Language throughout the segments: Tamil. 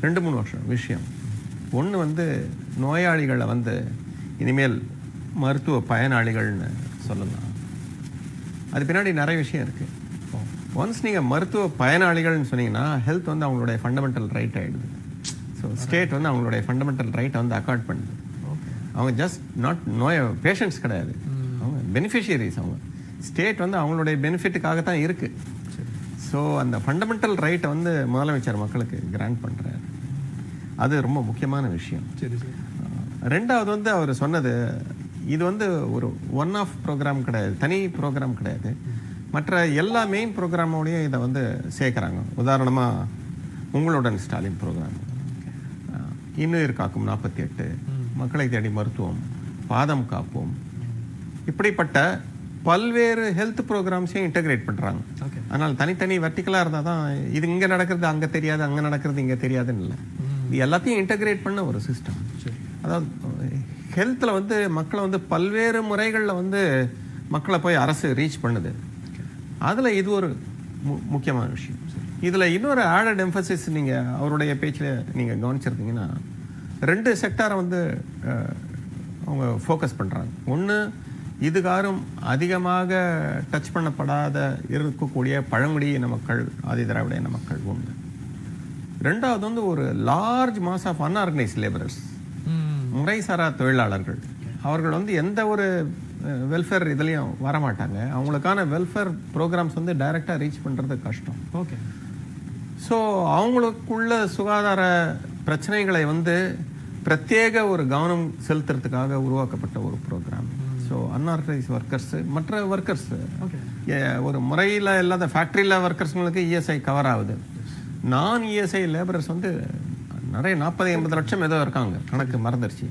2-3 வருஷம் விஷயம். ஒன்று வந்து நோயாளிகளை வந்து இனிமேல் மருத்துவ பயனாளிகள்னு சொல்லலாம். அது பின்னாடி நிறைய விஷயம் இருக்குது. ஒன்ஸ் நீங்கள் மருத்துவ பயனாளிகள்னு சொன்னீங்கன்னா ஹெல்த் வந்து அவங்களுடைய ஃபண்டமெண்டல் ரைட் ஆகிடுது. ஸோ ஸ்டேட் வந்து அவங்களுடைய ஃபண்டமெண்டல் ரைட்டை வந்து அக்கார்ட் பண்ணுது. அவங்க ஜஸ்ட் நாட் பேஷண்ட்ஸ் கிடையாது, அவங்க பெனிஃபிஷியரிஸ். அவங்க ஸ்டேட் வந்து அவங்களுடைய பெனிஃபிட்டுக்காக தான் இருக்குது. ஸோ அந்த ஃபண்டமெண்டல் ரைட்டை வந்து முதலமைச்சர் மக்களுக்கு கிராண்ட் பண்ணுறாரு. அது ரொம்ப முக்கியமான விஷயம். சரி சரி. ரெண்டாவது வந்து அவர் சொன்னது, இது வந்து ஒரு ஒன் ஆஃப் ப்ரோக்ராம் கிடையாது, தனி ப்ரோக்ராம் கிடையாது. மற்ற எல்லா மெயின் ப்ரோக்ராமோடையும் இதை வந்து சேர்க்குறாங்க. உதாரணமாக உங்களுடன் ஸ்டாலின் ப்ரோக்ராம், இன்னுயிர் காக்கும் 48, மக்களை தேடி மருத்துவம், பாதம் காப்போம், இப்படிப்பட்ட பல்வேறு ஹெல்த் ப்ரோக்ராம்ஸையும் இன்டகிரேட் பண்ணுறாங்க. அதனால் தனித்தனி வெர்டிக்கலாக இருந்தால் தான் இது இங்கே நடக்கிறது அங்கே தெரியாது, அங்கே நடக்கிறது இங்கே தெரியாதுன்னு இல்லை. இது எல்லாத்தையும் இன்டகிரேட் பண்ண ஒரு சிஸ்டம். அதாவது ஹெல்த்தில் வந்து மக்களை வந்து பல்வேறு முறைகளில் வந்து மக்களை போய் அரசு ரீச் பண்ணுது. அதில் இது ஒரு முக்கியமான விஷயம். இதில் இன்னொரு ஆடட் எம்பசிஸ் நீங்கள் அவருடைய பேச்சில் நீங்கள் கவனிச்சிருந்தீங்கன்னா 2 செக்டாரை வந்து அவங்க ஃபோக்கஸ் பண்ணுறாங்க. ஒன்று, இதுகாரும் அதிகமாக டச் பண்ணப்படாத இருக்கக்கூடிய பழங்குடியின மக்கள், ஆதிதிராவிட இன மக்கள் ஒன்று. ரெண்டாவது வந்து ஒரு large mass of unorganised labourers, முறைசாரா தொழிலாளர்கள். அவர்கள் வந்து எந்த ஒரு வெல்ஃபேர் இதுலேயும் வரமாட்டாங்க. அவங்களுக்கான வெல்ஃபேர் ப்ரோக்ராம்ஸ் வந்து டைரெக்டாக ரீச் பண்ணுறது கஷ்டம். ஓகே. ஸோ அவங்களுக்குள்ள சுகாதார பிரச்சனைகளை வந்து பிரத்யேக ஒரு கவனம் செலுத்துறதுக்காக உருவாக்கப்பட்ட ஒரு ப்ரோக்ராம். ஸோ அன்ஆர்கனைஸ் ஒர்க்கர்ஸு, மற்ற ஒர்க்கர்ஸு, ஒரு முறையில் இல்லாத ஃபேக்ட்ரியில் ஒர்க்கர்ஸுங்களுக்கு இஎஸ்ஐ கவர் ஆகுது. நான் இஎஸ்ஐ லேபரர்ஸ் வந்து நிறைய 40-50 லட்சம் ஏதோ இருக்காங்க, கணக்கு மறந்துருச்சு.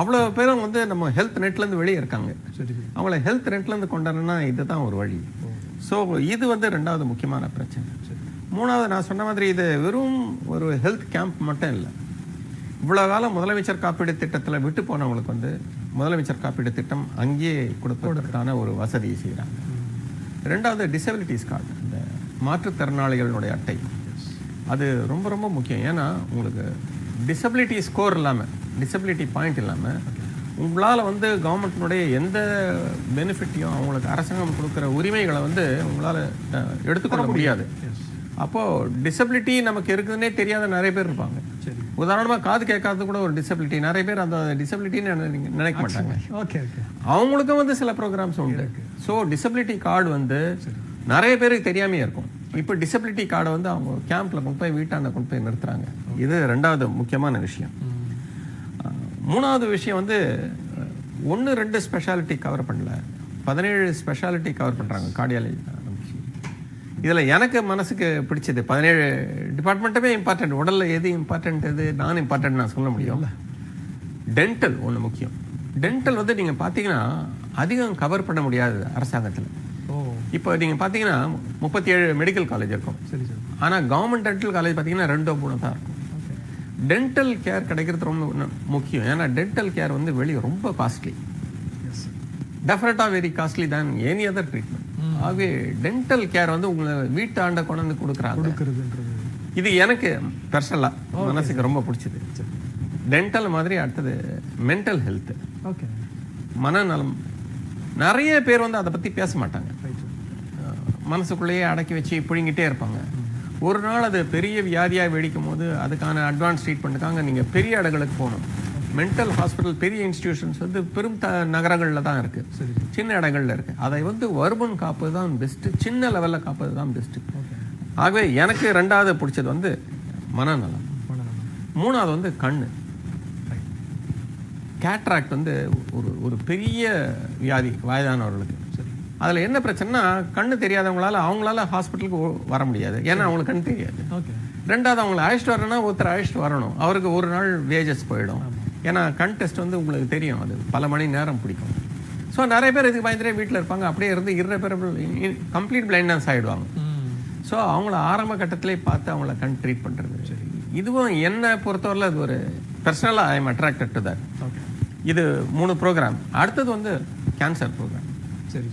அவ்வளோ பேரும் வந்து நம்ம ஹெல்த் நெட்லேருந்து வெளியே இருக்காங்க. அவங்கள ஹெல்த் நெட்லேருந்து கொண்டாடுனா இதுதான் ஒரு வழி. ஸோ இது வந்து 2வது முக்கியமான பிரச்சனை. 3வது, நான் சொன்ன மாதிரி இது வெறும் ஒரு ஹெல்த் கேம்ப் மட்டும் இல்லை. இவ்வளோ காலம் முதலமைச்சர் காப்பீடு திட்டத்தில் விட்டு போனவங்களுக்கு வந்து முதலமைச்சர் காப்பீடு திட்டம் அங்கேயே கொடுப்பதற்கான ஒரு வசதியை செய்கிறாங்க. 2வது டிசபிலிட்டிஸ் கார்டு, இந்த மாற்றுத்திறனாளிகளுடைய அட்டை. அது ரொம்ப ரொம்ப முக்கியம். ஏன்னா உங்களுக்கு டிசபிலிட்டி ஸ்கோர் இல்லாமல், டிசபிலிட்டி பாயிண்ட் இல்லாமல் உங்களால் வந்து கவர்மெண்ட்டினுடைய எந்த பெனிஃபிட்டையும், அவங்களுக்கு அரசாங்கம் கொடுக்குற உரிமைகளை வந்து உங்களால் எடுத்துக்கொள்ள முடியாது. அப்போது டிசபிலிட்டி நமக்கு இருக்குதுன்னே தெரியாத நிறைய பேர் இருப்பாங்க. உதாரணமாக காது கேட்காதது கூட ஒரு டிசபிலிட்டி. நிறைய பேர் அந்த டிசபிலிட்டின்னு நினைக்க மாட்டாங்க. Okay okay. அவங்களுக்கும் வந்து சில ப்ரோக்ராம்ஸ் உண்டு. ஸோ டிசபிலிட்டி கார்டு வந்து நிறைய பேருக்கு தெரியாமே இருக்கும். இப்போ டிசபிலிட்டி கார்டை வந்து அவங்க கேம்பில் கொண்டு போய் வீட்டாண்ட கொண்டு போய் நிறுத்துறாங்க. இது 2வது முக்கியமான விஷயம். 3வது விஷயம் வந்து 1-2 ஸ்பெஷாலிட்டி கவர் பண்ணல, 17 ஸ்பெஷாலிட்டி கவர் பண்ணுறாங்க கார்டியாலஜி. இதில் எனக்கு மனசுக்கு பிடிச்சது 17 டிபார்ட்மெண்ட்டுமே இம்பார்ட்டன்ட். உடலில் எது இம்பார்ட்டன்ட், எது நான் இம்பார்ட்டன்ட் நான் சொல்ல முடியும். டென்டல் ஒன்று முக்கியம். டென்டல் வந்து நீங்கள் பார்த்தீங்கன்னா அதிகம் கவர் பண்ண முடியாது அரசாங்கத்தில். இப்போ நீங்கள் பார்த்தீங்கன்னா 37 மெடிக்கல் காலேஜ் இருக்கும். சரி சார். ஆனால் கவர்மெண்ட் டென்டல் காலேஜ் பார்த்தீங்கன்னா 2-3 தான் இருக்கும். டென்டல் கேர் கிடைக்கிறது ரொம்ப முக்கியம். ஏன்னா டென்டல் கேர் வந்து வெளியே ரொம்ப காஸ்ட்லி, டெஃபினட்டாக வெரி காஸ்ட்லி தேன் எனி அதர் ட்ரீட்மெண்ட். ஆகவே டென்டல் கேர் வந்து உங்களை வீட்டாண்ட கொண்டு வந்து கொடுக்குறாங்க. இது எனக்கு பர்சனலாக மனசுக்கு ரொம்ப பிடிச்சது. டென்டல் மாதிரி அடுத்தது மென்டல் ஹெல்த், ஓகே, மனநலம். நிறைய பேர் வந்து அதை பற்றி பேச மாட்டாங்க, மனசுக்குள்ளேயே அடக்கி வச்சு புழுங்கிட்டே இருப்பாங்க. ஒரு நாள் அது பெரிய வியாதியாக வெடிக்கும் போது அதுக்கான அட்வான்ஸ் ட்ரீட்மெண்ட்டுக்காக நீங்கள் பெரிய இடங்களுக்கு போகணும். மென்டல் ஹாஸ்பிட்டல், பெரிய இன்ஸ்டிடியூஷன்ஸ் வந்து பெரும் நகரங்களில் தான் இருக்குது, சின்ன இடங்களில் இருக்குது. அதை வந்து வருமுன் காப்பது தான் பெஸ்ட்டு, சின்ன லெவலில் காப்பது தான் பெஸ்ட்டு. ஆகவே எனக்கு 2வது பிடிச்சது வந்து மனநலம். 3வது வந்து கண்ணு. கேட்ராக்ட் வந்து ஒரு பெரிய வியாதி வயதானவர்களுக்கு. அதில் என்ன பிரச்சனைனா, கண்ணு தெரியாதவங்களால அவங்களால ஹாஸ்பிட்டலுக்கு வர முடியாது, ஏன்னா அவங்களுக்கு கண் தெரியாது. 2வது அவங்களை அழைச்சிட்டு வரணும்னா ஒருத்தர் அழைச்சிட்டு வரணும், அவருக்கு ஒரு நாள் வேஜஸ் போயிடும். ஏன்னா கண் டெஸ்ட் வந்து உங்களுக்கு தெரியும், அது பல மணி நேரம் பிடிக்கும். ஸோ நிறைய பேர் இதுக்கு பயந்துட்டே வீட்டில் இருப்பாங்க, அப்படியே இருந்து irreparable கம்ப்ளீட் பிளைண்ட்னஸ் ஆகிடுவாங்க. ஸோ அவங்கள ஆரம்ப கட்டத்திலே பார்த்து அவங்கள கண் ட்ரீட் பண்ணுறது. இதுவும் என்னை பொறுத்தவரையில் அது ஒரு பர்சனலாக I am attracted to that. இது 3 ப்ரோக்ராம். அடுத்தது வந்து கேன்சர் ப்ரோக்ராம். சரி,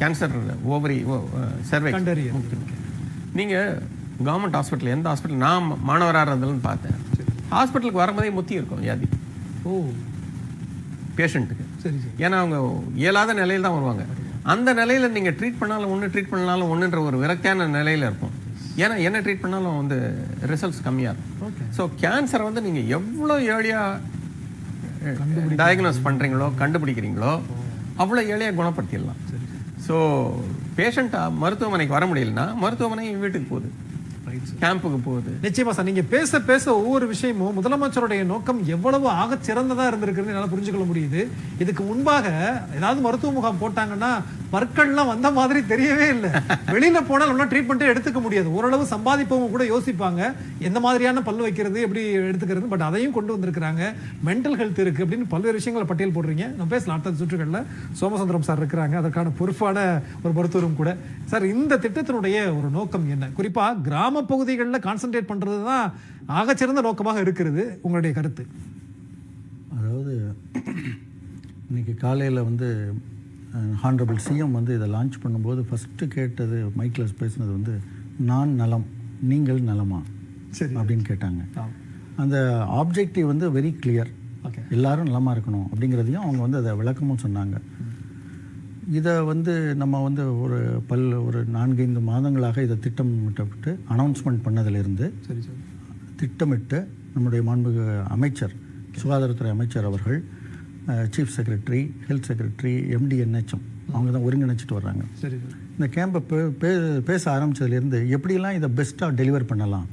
கேன்சர் ஓவரி சர்வை. நீங்கள் கவர்மெண்ட் ஹாஸ்பிட்டல், எந்த ஹாஸ்பிட்டல் நான் மாணவராக இருந்ததுன்னு பார்த்தேன், ஹாஸ்பிட்டலுக்கு வரும்போதே முத்தி இருக்கும் வியாதி பேஷண்ட்டுக்கு. சரி சரி. ஏன்னா அவங்க இயலாத நிலையில் தான் வருவாங்க. அந்த நிலையில் நீங்கள் ட்ரீட் பண்ணாலும் ஒன்று, ட்ரீட் பண்ணாலும் ஒன்றுன்ற ஒரு விரக்தியான நிலையில் இருக்கும். ஏன்னா என்ன ட்ரீட் பண்ணாலும் வந்து ரிசல்ட்ஸ் கம்மியாக இருக்கும். ஸோ கேன்சரை வந்து நீங்கள் எவ்வளோ ஏர்லியாக டயக்னோஸ் பண்ணுறீங்களோ, கண்டுபிடிக்கிறீங்களோ, அவ்வளோ ஏர்லியாக குணப்படுத்திடலாம். ஸோ பேஷண்ட்டாக மருத்துவமனைக்கு வர முடியலன்னா மருத்துவமனை வீட்டுக்கு போகுது, கேம்புக்கு போகுது. நிச்சயமா சார், நீங்க பேச பேச ஒவ்வொரு விஷயமும் முதலமைச்சருடைய நோக்கம் எவ்வளவு ஆக சிறந்ததா இருந்திருக்குன்னு என்னால புரிஞ்சுக்கொள்ள முடியுது. இதுக்கு முன்பாக ஏதாவது மருத்துவ முகாம் போட்டாங்கன்னா பற்கள்லாம் வந்த மாதிரி தெரியவே இல்லை. வெளியில போனால் நம்ம ட்ரீட்மெண்ட்டே எடுத்துக்க முடியாது. ஓரளவு சம்பாதிப்பவங்க கூட யோசிப்பாங்க எந்த மாதிரியான பல்லு வைக்கிறது, எப்படி எடுத்துக்கிறது. பட் அதையும் கொண்டு வந்திருக்கிறாங்க. மென்டல் ஹெல்த் இருக்கு அப்படின்னு பல்வேறு விஷயங்களை பட்டியல் போடுறீங்க. நம்ம பேசலாம். அடுத்த சுற்றுகளில் சோமசுந்தரம் சார் இருக்கிறாங்க, அதற்கான பொறுப்பான ஒரு மருத்துவரும் கூட. சார், இந்த திட்டத்தினுடைய ஒரு நோக்கம் என்ன? குறிப்பா கிராம பகுதிகளில் கான்சென்ட்ரேட் பண்றது தான் ஆகச்சிறந்த நோக்கமாக இருக்கிறது. உங்களுடைய கருத்து? அதாவது இன்னைக்கு காலையில் வந்து ஹானரபிள் சிஎம் வந்து இதை லான்ச் பண்ணும்போது ஃபஸ்ட்டு கேட்டது, மைக்கில் பேசினது வந்து நான் நலம் நீங்கள் நலமா சரி அப்படின்னு கேட்டாங்க. அந்த ஆப்ஜெக்டிவ் வந்து வெரி கிளியர், எல்லாரும் நலமாக இருக்கணும் அப்படிங்கிறதையும் அவங்க வந்து அதை விளக்கமும் சொன்னாங்க. இதை வந்து நம்ம வந்து ஒரு 4-5 மாதங்களாக இதை திட்டமிட்டு அனௌன்ஸ்மெண்ட் பண்ணதிலிருந்து திட்டமிட்டு நம்முடைய மாண்புமிகு அமைச்சர், சுகாதாரத்துறை அமைச்சர் அவர்கள், chief secretary, health secretary, MD/NHM அவங்க தான் ஒருங்கிணைச்சிட்டு வர்றாங்க. இந்த கேம்பை பேச ஆரம்பித்ததுலேருந்து எப்படிலாம் இதை பெஸ்ட்டாக டெலிவர் பண்ணலாம்,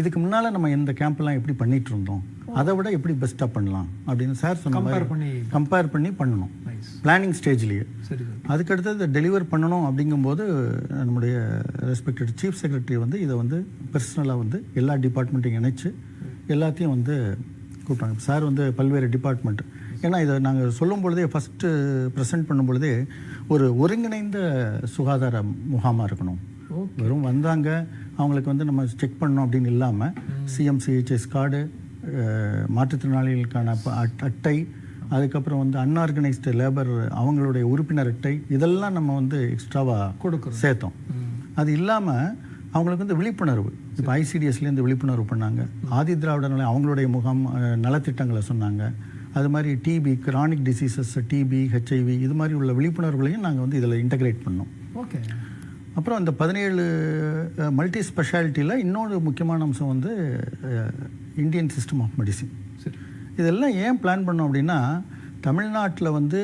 இதுக்கு முன்னால் நம்ம இந்த கேம்ப்லாம் எப்படி பண்ணிகிட்டு இருந்தோம், அதை விட எப்படி பெஸ்ட்டாக பண்ணலாம் அப்படின்னு சார் சொன்ன மாதிரி கம்பேர் பண்ணி பண்ணணும் பிளானிங் ஸ்டேஜ்லேயே. அதுக்கடுத்தது டெலிவர் பண்ணணும் அப்படிங்கும்போது நம்முடைய ரெஸ்பெக்டட் சீஃப் செக்ரட்டரி வந்து இதை வந்து பர்சனலாக வந்து எல்லா டிபார்ட்மெண்ட்டையும் இணைச்சு எல்லாத்தையும் வந்து கூப்பிட்டாங்க. சார் வந்து பல்வேறு டிபார்ட்மெண்ட், ஏன்னா இதை நாங்கள் சொல்லும் பொழுதே ஃபஸ்ட்டு ப்ரெசென்ட் பண்ணும் பொழுதே ஒரு ஒருங்கிணைந்த சுகாதார முகாமாக இருக்கணும். வெறும் வந்தாங்க அவங்களுக்கு வந்து நம்ம செக் பண்ணோம் அப்படின்னு இல்லாமல் CMCHS கார்டு, மாற்றுத்திறனாளிகளுக்கான அட்டை, அதுக்கப்புறம் வந்து அன்ஆர்கனைஸ்டு லேபர் அவங்களுடைய உறுப்பினர் அட்டை, இதெல்லாம் நம்ம வந்து எக்ஸ்ட்ராவாக சேர்த்தோம். அது இல்லாமல் அவங்களுக்கு வந்து விழிப்புணர்வு, இப்போ ICDSலேருந்து விழிப்புணர்வு பண்ணாங்க, ஆதி திராவிட நிலை அவங்களுடைய முகாம் நலத்திட்டங்களை சொன்னாங்க. அது மாதிரி TB, chronic diseases, TB, HIV இது மாதிரி உள்ள விழிப்புணர்வுகளையும் நாங்கள் வந்து இதில் இன்டகிரேட் பண்ணோம். ஓகே. அப்புறம் இந்த 17 மல்டி ஸ்பெஷாலிட்டியில் இன்னொரு முக்கியமான அம்சம் வந்து இந்தியன் சிஸ்டம் ஆஃப் மெடிசின். இதெல்லாம் ஏன் பிளான் பண்ணோம் அப்படின்னா, தமிழ்நாட்டில் வந்து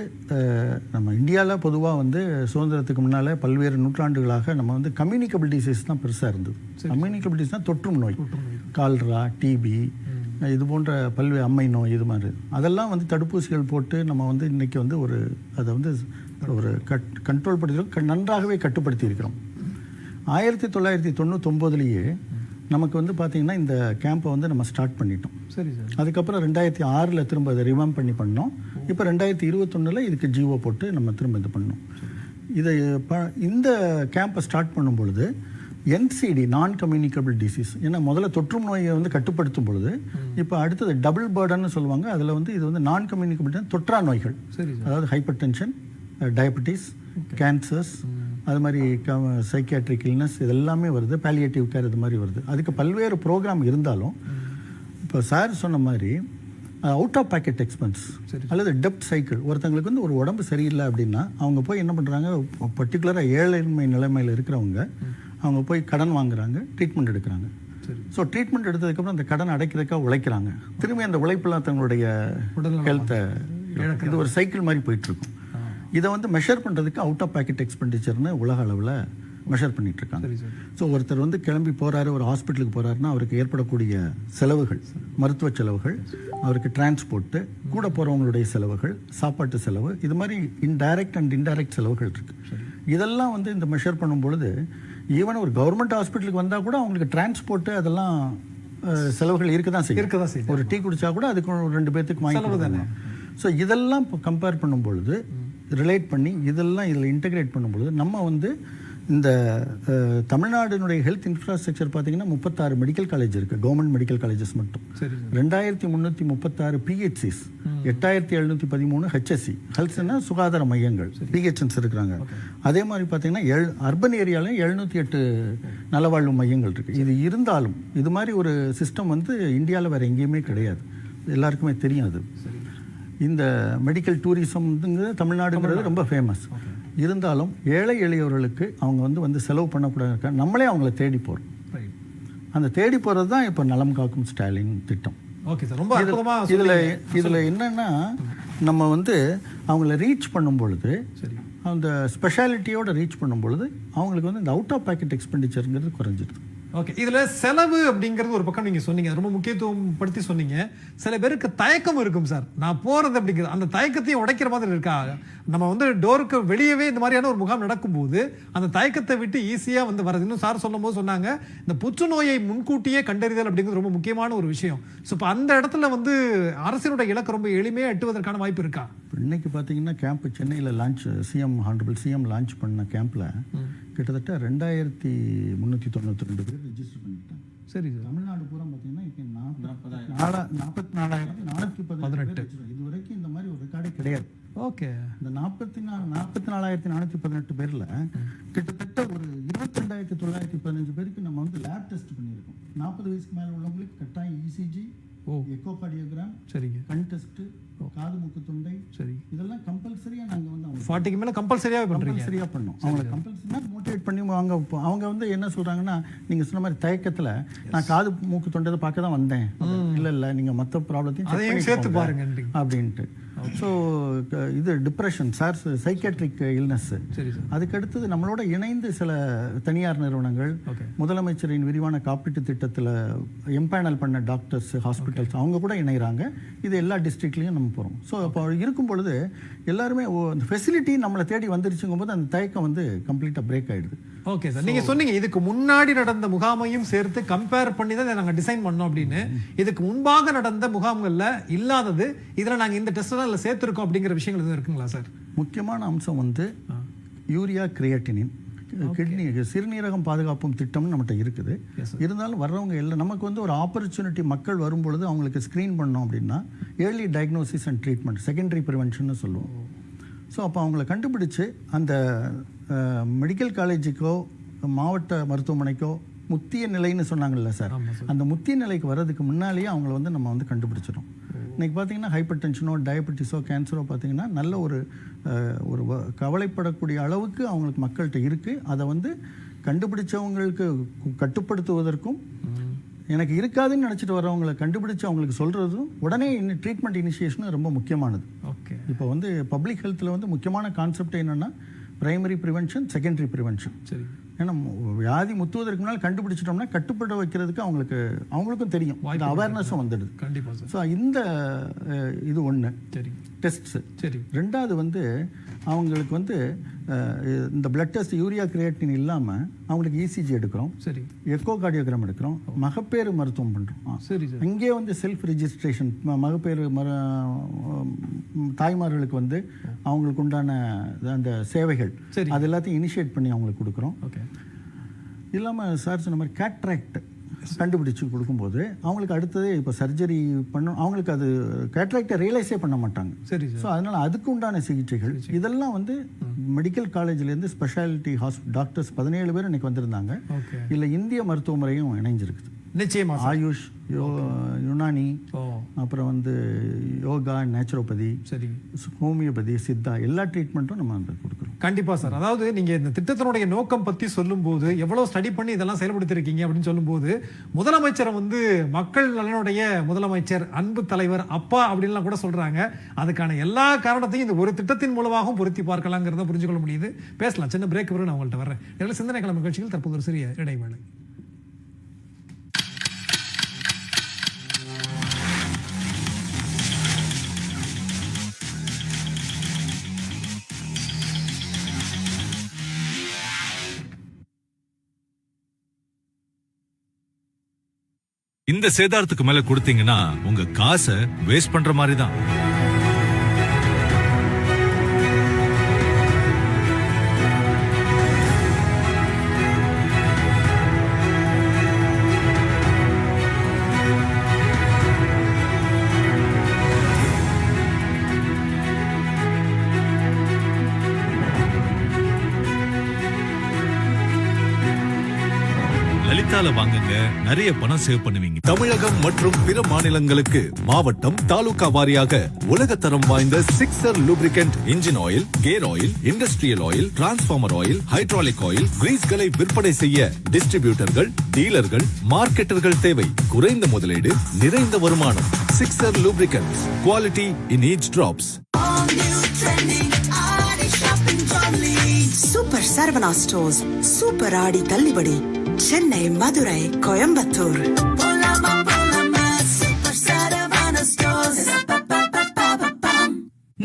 நம்ம இந்தியாவில் பொதுவாக வந்து சுதந்திரத்துக்கு முன்னால் பல்வேறு நூற்றாண்டுகளாக நம்ம வந்து கம்யூனிகபிள் டிசீஸ் தான் பெருசாக இருந்தது. கம்யூனிகபிள் டிசீஸ் தான் தொற்றும் நோய், கால்ரா, TB இது போன்ற பல்வேறு அம்மை நோய், இது மாதிரி அதெல்லாம் வந்து தடுப்பூசிகள் போட்டு நம்ம வந்து இன்றைக்கி வந்து அதை வந்து ஒரு கண்ட்ரோல் படுத்தி நன்றாகவே கட்டுப்படுத்தி இருக்கிறோம். 1999 நமக்கு வந்து பார்த்திங்கன்னா இந்த கேம்பை வந்து நம்ம ஸ்டார்ட் பண்ணிட்டோம். சரி சார். அதுக்கப்புறம் 2006 திரும்ப அதை ரிவாம் பண்ணோம். இப்போ 2021 இதுக்கு ஜிஓ போட்டு நம்ம திரும்ப இது பண்ணோம். இதை இந்த கேம்பை ஸ்டார்ட் பண்ணும் பொழுது NCD, நான் கம்யூனிகபிள் டிசீஸ், ஏன்னா முதல்ல தொற்றும் நோயை வந்து கட்டுப்படுத்தும் பொழுது இப்போ அடுத்தது டபுள் பர்டன்னு சொல்லுவாங்க. அதில் வந்து இது வந்து நான் கம்யூனிகபிள் தொற்றா நோய்கள், அதாவது ஹைப்பர் டென்ஷன், டயபெட்டிஸ், கேன்சர்ஸ், அது மாதிரி சைக்கியாட்ரிக் இல்னஸ் இதெல்லாமே வருது, பாலியேட்டிவ் கேர் இது மாதிரி வருது. அதுக்கு பல்வேறு ப்ரோக்ராம் இருந்தாலும் இப்போ சார் சொன்ன மாதிரி அவுட் ஆஃப் பாக்கெட் எக்ஸ்பென்ஸ் அல்லது டெப்ட் சைக்கிள், ஒருத்தங்களுக்கு வந்து ஒரு உடம்பு சரியில்லை அப்படின்னா அவங்க போய் என்ன பண்ணுறாங்க, பர்டிகுலராக ஏழ்மை நிலைமையில் இருக்கிறவங்க அவங்க போய் கடன் வாங்குறாங்க, ட்ரீட்மெண்ட் எடுக்கிறாங்க. ஸோ ட்ரீட்மெண்ட் எடுத்ததுக்கப்புறம் அந்த கடன் அடைக்கிறதுக்காக உழைக்கிறாங்க, திரும்பி அந்த உழைப்பெல்லாம் தங்களுடைய ஹெல்த்தை, இது ஒரு சைக்கிள் மாதிரி போயிட்டுருக்கும். இதை வந்து மெஷர் பண்ணுறதுக்கு அவுட் ஆஃப் பாக்கெட் எக்ஸ்பெண்டிச்சர்னு உலக அளவில் மெஷர் பண்ணிகிட்ருக்காங்க. ஸோ ஒருத்தர் வந்து கிளம்பி போகிறாரு, ஒரு ஹாஸ்பிட்டலுக்கு போகிறாருன்னா அவருக்கு ஏற்படக்கூடிய செலவுகள், மருத்துவ செலவுகள், அவருக்கு டிரான்ஸ்போர்ட்டு, கூட போகிறவங்களுடைய செலவுகள், சாப்பாட்டு செலவு, இது மாதிரி இன்டைரக்ட் அண்ட் இன்டைரக்ட் செலவுகள் இருக்குது. இதெல்லாம் வந்து இந்த மெஷர் பண்ணும் பொழுது ஈவன் ஒரு கவர்மெண்ட் ஹாஸ்பிட்டலுக்கு வந்தால் கூட அவங்களுக்கு டிரான்ஸ்போர்ட்டு அதெல்லாம் செலவுகள் இருக்க தான் செய்யும். ஒரு டீ குடித்தா கூட அதுக்கு 2 பேர்த்துக்கு வாங்கி தானே. ஸோ இதெல்லாம் இப்போ கம்பேர் பண்ணும்பொழுது, ரிலேட் பண்ணி இதெல்லாம் இதில் இன்டகிரேட் பண்ணும்பொழுது நம்ம வந்து இந்த தமிழ்நாடுனுடைய ஹெல்த் இன்ஃப்ராஸ்ட்ரக்சர் பார்த்தீங்கன்னா 36 மெடிக்கல் காலேஜ் இருக்குது, கவர்மெண்ட் மெடிக்கல் காலேஜஸ் மட்டும். 2336 பிஹெச்சிஸ், 8713 ஹெச்எஸ்சி, ஹெல்த்னா சுகாதார மையங்கள், பிஹெச்என்ஸ் இருக்கிறாங்க. அதே மாதிரி பார்த்தீங்கன்னா அர்பன் ஏரியாவில் 708 நலவாழ்வு மையங்கள் இருக்குது. இது இருந்தாலும் இது மாதிரி ஒரு சிஸ்டம் வந்து இந்தியாவில் வேறு எங்கேயுமே கிடையாது, எல்லாருக்குமே தெரியும். அது இந்த மெடிக்கல் டூரிசம்ங்கிறது தமிழ்நாடுங்கிறது ரொம்ப ஃபேமஸ். இருந்தாலும் ஏழை எளியவர்களுக்கு அவங்க வந்து செலவு பண்ணக்கூடாது, நம்மளே அவங்கள தேடி போகிறோம். அந்த தேடி போகிறது தான் இப்போ நலம் காக்கும் ஸ்டாலின் திட்டம். ஓகே சார், ரொம்ப இதில் என்னென்னா நம்ம வந்து அவங்கள ரீச் பண்ணும் பொழுது, அந்த ஸ்பெஷாலிட்டியோட ரீச் பண்ணும் பொழுது அவங்களுக்கு வந்து இந்த அவுட் ஆஃப் பேக்கெட் எக்ஸ்பெண்டிச்சருங்கிறது குறைஞ்சிடுது. ஓகே, இதுல செலவு அப்படிங்கிறது ஒரு பக்கம் நீங்க சொன்னீங்க, ரொம்ப முக்கியத்துவம் படுத்தி சொன்னீங்க. சில பேருக்கு தயக்கம் இருக்கும் சார், நான் போறது அப்படிங்கிறது, அந்த தயக்கத்தையும் உடைக்கிற மாதிரி இருக்கா? நம்ம வந்து டோருக்கு வெளியவே இந்த மாதிரியான ஒரு முகாம் நடக்கும்போது அந்த தயக்கத்தை விட்டு ஈஸியா வந்து வரது. இன்னும் சார் சொல்லும் போது சொன்னாங்க, இந்த புற்றுநோயை முன்கூட்டியே கண்டறிதல் அப்படிங்கிறது ரொம்ப முக்கியமான ஒரு விஷயம். ஸோ இப்போ அந்த இடத்துல வந்து அரசினுடைய இலக்கு ரொம்ப எளிமையாக எட்டுவதற்கான வாய்ப்பு இருக்கா? இன்னைக்கு பார்த்தீங்கன்னா கேம்ப் சென்னையில் லான்ச், ஹானரபிள் சிஎம் லான்ச் பண்ண கேம்பில் கிட்டத்தட்ட 2392 பேர் ரெஜிஸ்டர் பண்ணிட்டாங்க. சரி சார். தமிழ்நாடு பூரா பார்த்தீங்கன்னா இப்போ 44,418 இது வரைக்கும் இந்த மாதிரி ஒரு ரெக்கார்டே கிடையாது. ஓகே, இந்த 44,418 பேரில் கிட்டத்தட்ட ஒரு 22,915 பேருக்கு நம்ம வந்து லேப் டெஸ்ட் பண்ணியிருக்கோம். 40 வயசுக்கு மேலே உள்ளவங்களுக்கு கட்டாயம் இசிஜி, எக்கோ கார்டியோகிராம், சரிங்க, கண் டெஸ்ட், காது மூக்கு தொண்டை, சரி, இதெல்லாம் கம்பல்சரியா நாங்க வந்து 40க்கு மேல கம்பல்சரியா பண்றீங்க. சரியா பண்ணோம். அவங்கள கம்பல்சரியா மோட்டிவேட் பண்ணி அவங்க வந்து என்ன சொல்றாங்கன்னா, நீங்க சொன்ன மாதிரி தயக்கத்துல நான் காது மூக்கு தொண்டை பார்க்க தான் வந்தேன், இல்ல நீங்க மற்ற ப்ராப்ளத்தையும் சேர்த்து பாருங்க அப்படின்ட்டு. ஸோ இது டிப்ரெஷன் சார், சைக்காட்ரிக் இல்னஸ். அதுக்கு அடுத்தது நம்மளோட இணைந்து சில தனியார் நிறுவனங்கள், முதலமைச்சரின் விரிவான காப்பீட்டு திட்டத்தில் எம்பேனல் பண்ண டாக்டர்ஸ், ஹாஸ்பிட்டல்ஸ், அவங்க கூட இணைகிறாங்க. இது எல்லா டிஸ்ட்ரிக்ட்லையும் நம்ம போகிறோம். ஸோ அப்போ இருக்கும் பொழுது எல்லாருமே அந்த ஃபெசிலிட்டி நம்மளை தேடி வந்துருச்சுங்கும் போது அந்த தயக்கம் வந்து கம்ப்ளீட்டாக பிரேக் ஆகிடுது. ஓகே சார், நீங்க சொன்னீங்க இதுக்கு முன்னாடி நடந்த முகாமையும் சேர்த்து கம்பேர் பண்ணி தான் நாங்கள் டிசைன் பண்ணோம் அப்படின்னு. இதுக்கு முன்பாக நடந்த முகாம்கள்ல இல்லாதது இதில் நாங்கள் இந்த டெஸ்ட் தான் சேர்த்துருக்கோம் அப்படிங்கிற விஷயங்கள் எதுவும் இருக்குங்களா சார்? முக்கியமான அம்சம் வந்து யூரியா கிரியேட்டினின், கிட்னி சிறுநீரகம் பாதுகாப்பும் திட்டம்னு நம்மகிட்ட இருக்குது. இருந்தாலும் வர்றவங்க எல்லாம் நமக்கு வந்து ஒரு ஆப்பர்ச்சுனிட்டி, மக்கள் வரும்பொழுது அவங்களுக்கு ஸ்க்ரீன் பண்ணோம் அப்படின்னா early diagnosis and treatment, secondary prevention சொல்லுவோம். ஸோ அப்போ அவங்கள கண்டுபிடிச்சு அந்த மெடிக்கல் காலேஜுக்கோ மாவட்ட மருத்துவமனைக்கோ முத்திய நிலைன்னு சொன்னாங்கல்ல சார், அந்த முத்திய நிலைக்கு வர்றதுக்கு முன்னாலேயே அவங்கள வந்து நம்ம வந்து கண்டுபிடிச்சிடும். இன்றைக்கி பார்த்தீங்கன்னா ஹைப்பர் டென்ஷனோ, டயபெட்டிஸோ, கேன்சரோ பார்த்தீங்கன்னா நல்ல ஒரு கவலைப்படக்கூடிய அளவுக்கு அவங்களுக்கு மக்கள்கிட்ட இருக்குது. அதை வந்து கண்டுபிடிச்சவங்களுக்கு கட்டுப்படுத்துவதற்கும், எனக்கு இருக்காதுன்னு நினச்சிட்டு வரவங்களை கண்டுபிடிச்சு அவங்களுக்கு சொல்கிறதும், உடனே ட்ரீட்மெண்ட் இனிஷியேஷனும் ரொம்ப முக்கியமானது. ஓகே, இப்போ வந்து பப்ளிக் ஹெல்த்தில் வந்து முக்கியமான கான்செப்ட் என்னென்னா பிரைமரி ப்ரிவென்ஷன், செகண்டரி ப்ரிவென்ஷன். சரி, ஏன்னா வியாதி முத்துவதற்கு முன்னால் கண்டுபிடிச்சிட்டோம்னா கட்டுப்பட வைக்கிறதுக்கு அவங்களுக்கும் தெரியும், அவேர்னஸும் வந்துடுது. கண்டிப்பாக. ஸோ இந்த இது ஒன்று. சரி, டெஸ்ட்ஸு. சரி, ரெண்டாவது வந்து அவங்களுக்கு வந்து இந்த பிளட் டெஸ்ட் யூரியா கிரியேட்டின் இல்லாமல் அவங்களுக்கு இசிஜி எடுக்கிறோம். சரி, எக்கோ கார்டியோகிராம் எடுக்கிறோம், மகப்பேறு மருத்துவம் பண்ணுறோம். சரி, இங்கே வந்து செல்ஃப் ரிஜிஸ்ட்ரேஷன், மகப்பேறு தாய்மார்களுக்கு வந்து அவங்களுக்கு உண்டான அந்த சேவைகள் அது எல்லாத்தையும் இனிஷியேட் பண்ணி அவங்களுக்கு கொடுக்குறோம். ஓகே, இல்லாமல் சார் சொன்ன மாதிரி கேட்ராக்ட் கண்டுபிடிச்சு கொடுக்கும்போது அவங்களுக்கு அடுத்தது இப்போ சர்ஜரி பண்ணணும், அவங்களுக்கு அது கேட்ராக்டை ரியலைஸே பண்ண மாட்டாங்க. சரி, ஸோ அதனால் அதுக்கு உண்டான சிகிச்சைகள் இதெல்லாம் வந்து மெடிக்கல் காலேஜ்லேருந்து ஸ்பெஷாலிட்டி டாக்டர்ஸ் 17 பேர் இன்னைக்கு வந்திருந்தாங்க. இல்லை இந்திய மருத்துவ முறையும் இணைஞ்சிருக்குது. நிச்சயமா ஆயுஷ், யுனானி, அப்புறம் வந்து யோகா, நேச்சுரோபதி, சரி, ஹோமியோபதி, சித்தா, எல்லா ட்ரீட்மெண்ட்டும் நம்ம அந்த கொடுக்குறோம். கண்டிப்பா சார். அதாவது நீங்க இந்த திட்டத்தினுடைய நோக்கம் பத்தி சொல்லும்போது, எவ்வளவு ஸ்டடி பண்ணி இதெல்லாம் செயல்படுத்திருக்கீங்க அப்படின்னு சொல்லும்போது, முதலமைச்சரை வந்து மக்கள் நலனுடைய முதலமைச்சர், அன்பு தலைவர், அப்பா அப்படின்லாம் கூட சொல்றாங்க. அதுக்கான எல்லா காரணத்தையும் இந்த ஒரு திட்டத்தின் மூலமாகவும் பொருத்தி பார்க்கலாங்கிறத புரிஞ்சுக்கொள்ள முடியுது. பேசலாம், சின்ன பிரேக் வரும், நான் உங்கள்கிட்ட வர்றேன். சிந்தனை கிழமை நிகழ்ச்சியில் தற்போது ஒரு சிறிய இடைவேளை. இந்த சேதாரத்துக்கு மேல கொடுத்தீங்கன்னா உங்க காசை வேஸ்ட் பண்ற மாதிரி தான். டேட்டால வாங்குங்க, நிறைய பணம் சேவ் பண்ணுவீங்க. தமிழகம் மற்றும் பிற மாநிலங்களுக்கு மாவட்டம் தாலுகா வாரியாக உலகத்தரம் வாய்ந்த sixer lubricant engine oil, gear oil, industrial oil, transformer oil, hydraulic oil, கிரீஸ்களை விற்பனை செய்ய டிஸ்ட்ரிபியூட்டர்கள், டீலர்கள், மார்க்கெட்டர்கள் தேவை. குறைந்த முதலீடு, நிறைந்த வருமானம். Sixer lubricants, quality in each drops. Super Saravana stores super Aadi தள்ளுபடி சென்னை, மதுரை, கோயம்புத்தூர்.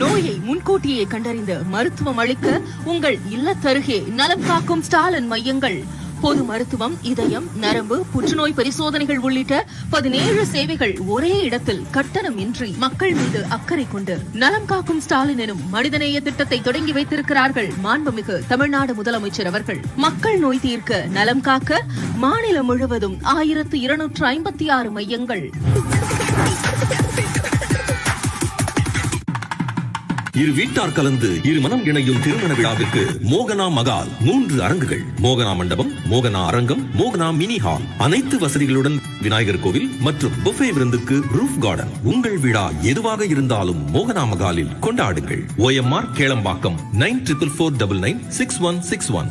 நோயை முன்கூட்டியே கண்டறிந்து மருத்துவம் அளிக்க உங்கள் இல்லத்தருகே நலம் காக்கும் ஸ்டாலின் மையங்கள். பொது மருத்துவம், இதயம், நரம்பு, புற்றுநோய் பரிசோதனைகள் உள்ளிட்ட 17 சேவைகள் ஒரே இடத்தில் கட்டணம் இன்றி மக்கள் மீது அக்கறை கொண்டு நலம் காக்கும் ஸ்டாலின் எனும் மனிதநேய திட்டத்தை தொடங்கி வைத்திருக்கிறார்கள் மாண்புமிகு தமிழ்நாடு முதலமைச்சர் அவர்கள். மக்கள் நோய் தீர்க்க, நலம் காக்க மாநிலம் முழுவதும் 1256 மையங்கள். இரு வீட்டார் கலந்து இரு மனம் இணையும் திருமண விழாவிற்கு மோகனா மகால் 3 அரங்குகள். மோகனா மண்டபம், மோகனா அரங்கம், மோகனா மினி ஹால். அனைத்து வசதிகளுடன் விநாயகர் கோவில் மற்றும் புஃபே விருந்துக்கு ரூஃப் கார்டன். உங்கள் விழா எதுவாக இருந்தாலும் மோகனா மகாலில் கொண்டாடுங்கள். OMR கேளம்பாக்கம் 9444996161.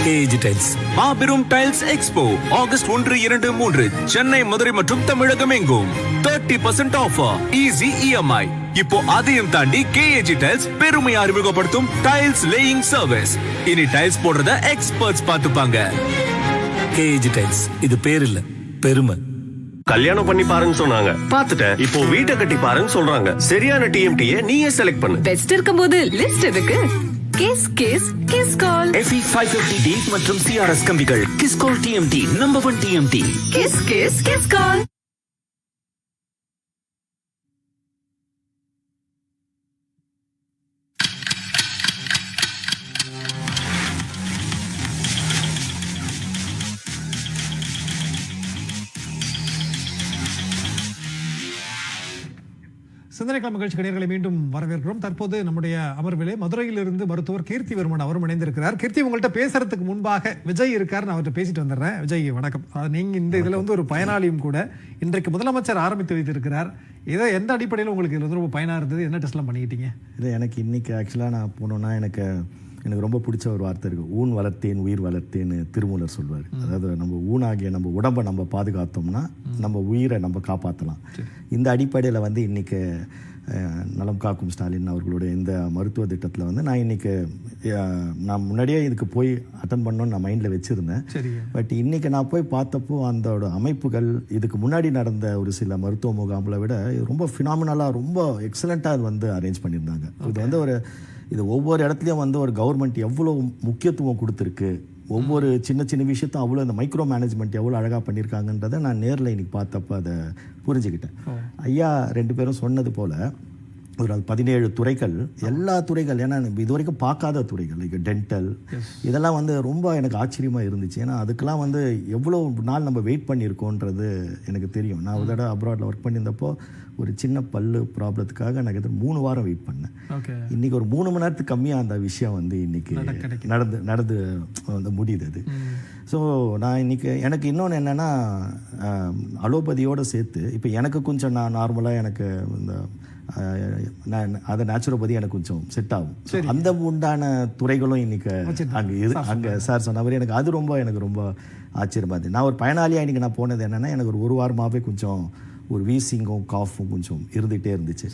KAG டைல்ஸ் மாபெரும் tiles expo August 1, 2, 3 Chennai, Madurai மற்றும் தமிழகம் எங்கும் 30% ஆஃபர், ஈஸி EMI. இப்போ அதையும் தாண்டி KAG டைல்ஸ் பெருமையா அறிமுகப்படுத்தும் டைல்ஸ் லேயிங் சர்வீஸ். இனி டைல்ஸ் போடுறத எக்ஸ்பர்ட்ஸ் பார்த்துப்பாங்க. KAG டைல்ஸ், இது பேர் இல்ல, பெருமை. கல்யாணம் பண்ணி பாருன்னு சொன்னாங்க, பார்த்துட்டேன். இப்போ வீட்டை கட்டி பாருன்னு சொல்றாங்க. சரியான TMT-யை நீயே செலக்ட் பண்ணு. பெஸ்ட் இருக்கும்போது லிஸ்ட் எதுக்கு? கிஸ்கால் FE 550D மற்றும் CRS கம்பிகள். Kiskal TMT, number 1 TMT. Kiskal. சிந்தனை கிளம்ப நிகழ்ச்சி நேயர்களை மீண்டும் வரவேற்கிறோம். தற்போது நம்முடைய அமர்விலே மதுரையிலிருந்து மருத்துவர் கீர்த்திவர்மன் அவரும் இணைந்திருக்கிறார். கீர்த்தி, உங்கள்கிட்ட பேசுறதுக்கு முன்பாக விஜய் இருக்கார், நான் அவர்கிட்ட பேசிட்டு வந்துடுறேன். விஜய் வணக்கம். நீங்க இந்த இதுல வந்து ஒரு பயனாளியும் கூட. இன்றைக்கு முதலமைச்சர் ஆரம்பித்து வைத்திருக்கிறார். ஏதோ எந்த அடிப்படையில் உங்களுக்கு இது ரொம்ப பயனா இருந்தது? என்ன டெஸ்ட்லாம் பண்ணிக்கிட்டீங்க? இல்லை, எனக்கு இன்னைக்கு ஆக்சுவலாக நான் போனோன்னா எனக்கு ரொம்ப பிடிச்ச ஒரு வார்த்தை இருக்குது. ஊன் வளர்த்தேன் உயிர் வளர்த்தேன்னு திருமூலர் சொல்வார். அதாவது நம்ம ஊனாகிய நம்ம உடம்பை நம்ம பாதுகாத்தோம்னா நம்ம உயிரை நம்ம காப்பாற்றலாம். இந்த அடிப்படையில் வந்து இன்றைக்கி நலம் காக்கும் ஸ்டாலின் அவர்களுடைய இந்த மருத்துவ திட்டத்தில் வந்து நான் இன்றைக்கி நான் முன்னாடியே இதுக்கு போய் அட்டன் பண்ணணும்னு நான் மைண்டில் வச்சுருந்தேன். பட் இன்றைக்கி நான் போய் பார்த்தப்போ அதோட அமைப்புகள் இதுக்கு முன்னாடி நடந்த ஒரு சில மருத்துவ முகாம்களை விட ரொம்ப ஃபினாமினலாக ரொம்ப எக்ஸலண்ட்டாக வந்து அரேஞ்ச் பண்ணியிருந்தாங்க. இது வந்து இது ஒவ்வொரு இடத்துலையும் வந்து ஒரு கவர்மெண்ட் எவ்வளோ முக்கியத்துவம் கொடுத்துருக்கு, ஒவ்வொரு சின்ன சின்ன விஷயத்தும் அவ்வளோ இந்த மைக்ரோ மேனேஜ்மெண்ட் எவ்வளோ அழகாக பண்ணியிருக்காங்கன்றதை நான் நேரில் இன்னைக்கு பார்த்தப்போ அதை புரிஞ்சுக்கிட்டேன். ஐயா 2 பேரும் சொன்னது போல் ஒரு 17 துறைகள், எல்லா துறைகள், ஏன்னா இது வரைக்கும் பார்க்காத துறைகள், லைக் டென்டல், இதெல்லாம் வந்து ரொம்ப எனக்கு ஆச்சரியமாக இருந்துச்சு. ஏன்னா அதுக்கெல்லாம் வந்து எவ்வளோ நாள் நம்ம வெயிட் பண்ணியிருக்கோன்றது எனக்கு தெரியும். நான் ஒரு தடவை அப்ராடில் ஒர்க் பண்ணியிருந்தப்போ ஒரு சின்ன பல்லு ப்ராப்ளத்துக்காக நான் 3 வாரம் வெயிட் பண்ணேன். இன்றைக்கி ஒரு 3 மணி நேரத்துக்கு கம்மியாக அந்த விஷயம் வந்து இன்றைக்கி நடந்து வந்து முடியுது அது. ஸோ நான் இன்றைக்கி எனக்கு இன்னொன்று என்னென்னா, அலோபதியோடு சேர்த்து இப்போ எனக்கு கொஞ்சம் நான் நார்மலாக எனக்கு இந்த நான் அதை நேச்சுரோபதி எனக்கு கொஞ்சம் செட் ஆகும். அந்த உண்டான துறைகளும் இன்னைக்கு அங்கே சார் சொன்ன எனக்கு அது எனக்கு ரொம்ப ஆச்சரியமாக இருந்தது. நான் ஒரு பயனாளியாக இன்றைக்கி நான் போனது என்னென்னா, எனக்கு ஒரு வாரமாகவே கொஞ்சம் ஒரு வீசிங்கும் காஃபும் கொஞ்சம் இருந்துகிட்டே இருந்துச்சு.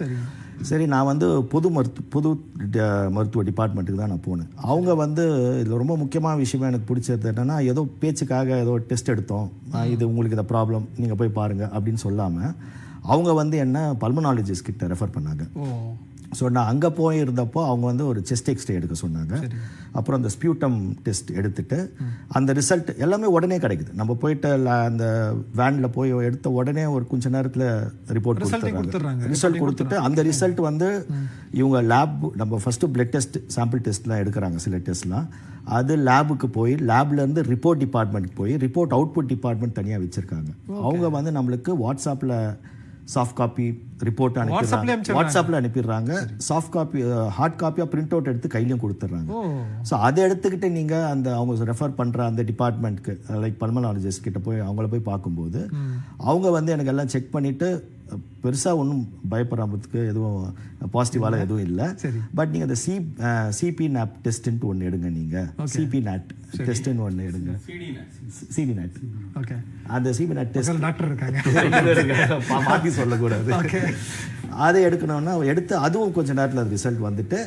சரி, நான் வந்து பொது மருத்துவ டிபார்ட்மெண்ட்டுக்கு தான் நான் போனேன். அவங்க வந்து இதில் ரொம்ப முக்கியமான விஷயமா எனக்கு பிடிச்சது என்னென்னா, ஏதோ பேச்சுக்காக ஏதோ டெஸ்ட் எடுத்தோம், இது உங்களுக்கு இந்த ப்ராப்ளம் நீங்கள் போய் பாருங்கள் அப்படின்னு சொல்லாமல் அவங்க வந்து என்ன பல்மனாலஜிஸ்ட் கிட்ட ரெஃபர் பண்ணாங்க. ஸோ நான் அங்கே போயிருந்தப்போ அவங்க வந்து ஒரு செஸ்ட் எக்ஸ்ரே எடுக்க சொன்னாங்க. அப்புறம் அந்த ஸ்பியூட்டம் டெஸ்ட் எடுத்துட்டு அந்த ரிசல்ட் எல்லாமே உடனே கிடைக்குது. நம்ம போயிட்டு அந்த வேனில் போய் எடுத்த உடனே ஒரு கொஞ்ச நேரத்தில் ரிப்போர்ட் கொடுத்துட்றாங்க. ரிசல்ட் கொடுத்துட்டு அந்த ரிசல்ட் வந்து இவங்க லேப், நம்ம ஃபஸ்ட்டு பிளட் டெஸ்ட் சாம்பிள் டெஸ்ட்லாம் எடுக்கிறாங்க, சில டெஸ்ட்லாம். அது லேபுக்கு போய் லேப்லேருந்து ரிப்போர்ட் டிபார்ட்மெண்ட்டுக்கு போய் ரிப்போர்ட் அவுட்புட் டிபார்ட்மெண்ட் தனியாக வச்சுருக்காங்க. அவங்க வந்து நம்மளுக்கு வாட்ஸ்அப்பில் சாஃப்ட் காப்பி ரிப்போர்ட் அனுப்பிடுறாங்க, வாட்ஸ்அப்பில் அனுப்பிடுறாங்க. சாஃப்ட் காப்பி ஹார்ட் காப்பியாக பிரிண்ட் அவுட் எடுத்து கையிலையும் கொடுத்துட்றாங்க. ஸோ அதை எடுத்துக்கிட்டு நீங்கள் அந்த அவங்க ரெஃபர் பண்ணுற அந்த டிபார்ட்மெண்ட்க்கு லைக் பல்மனாலஜிஸ்ட் கிட்ட போய் அவங்கள போய் பார்க்கும்போது அவங்க வந்து எனக்கு எல்லாம் செக் பண்ணிவிட்டு பெருசாக ஒன்றும் பயப்படுறதுக்கு எதுவும் பாசிட்டிவால எதுவும் இல்லை. பட் நீங்கள் அந்த சிபி நேப் டெஸ்ட்டுன்ட்டு ஒன்று எடுங்க. நீங்கள் சிபி நேட் டெஸ்ட்டுன்னு ஒன்று எடுங்க. CB NAAT. ஓகே. அந்த சிபி நேட் டெஸ்ட் டாக்டர் இருக்காங்க மாற்றி சொல்லக்கூடாது. அதை எடுக்கணும்னா எடுத்து அதுவும் கொஞ்சம் நேரத்தில் அது ரிசல்ட் வந்துட்டு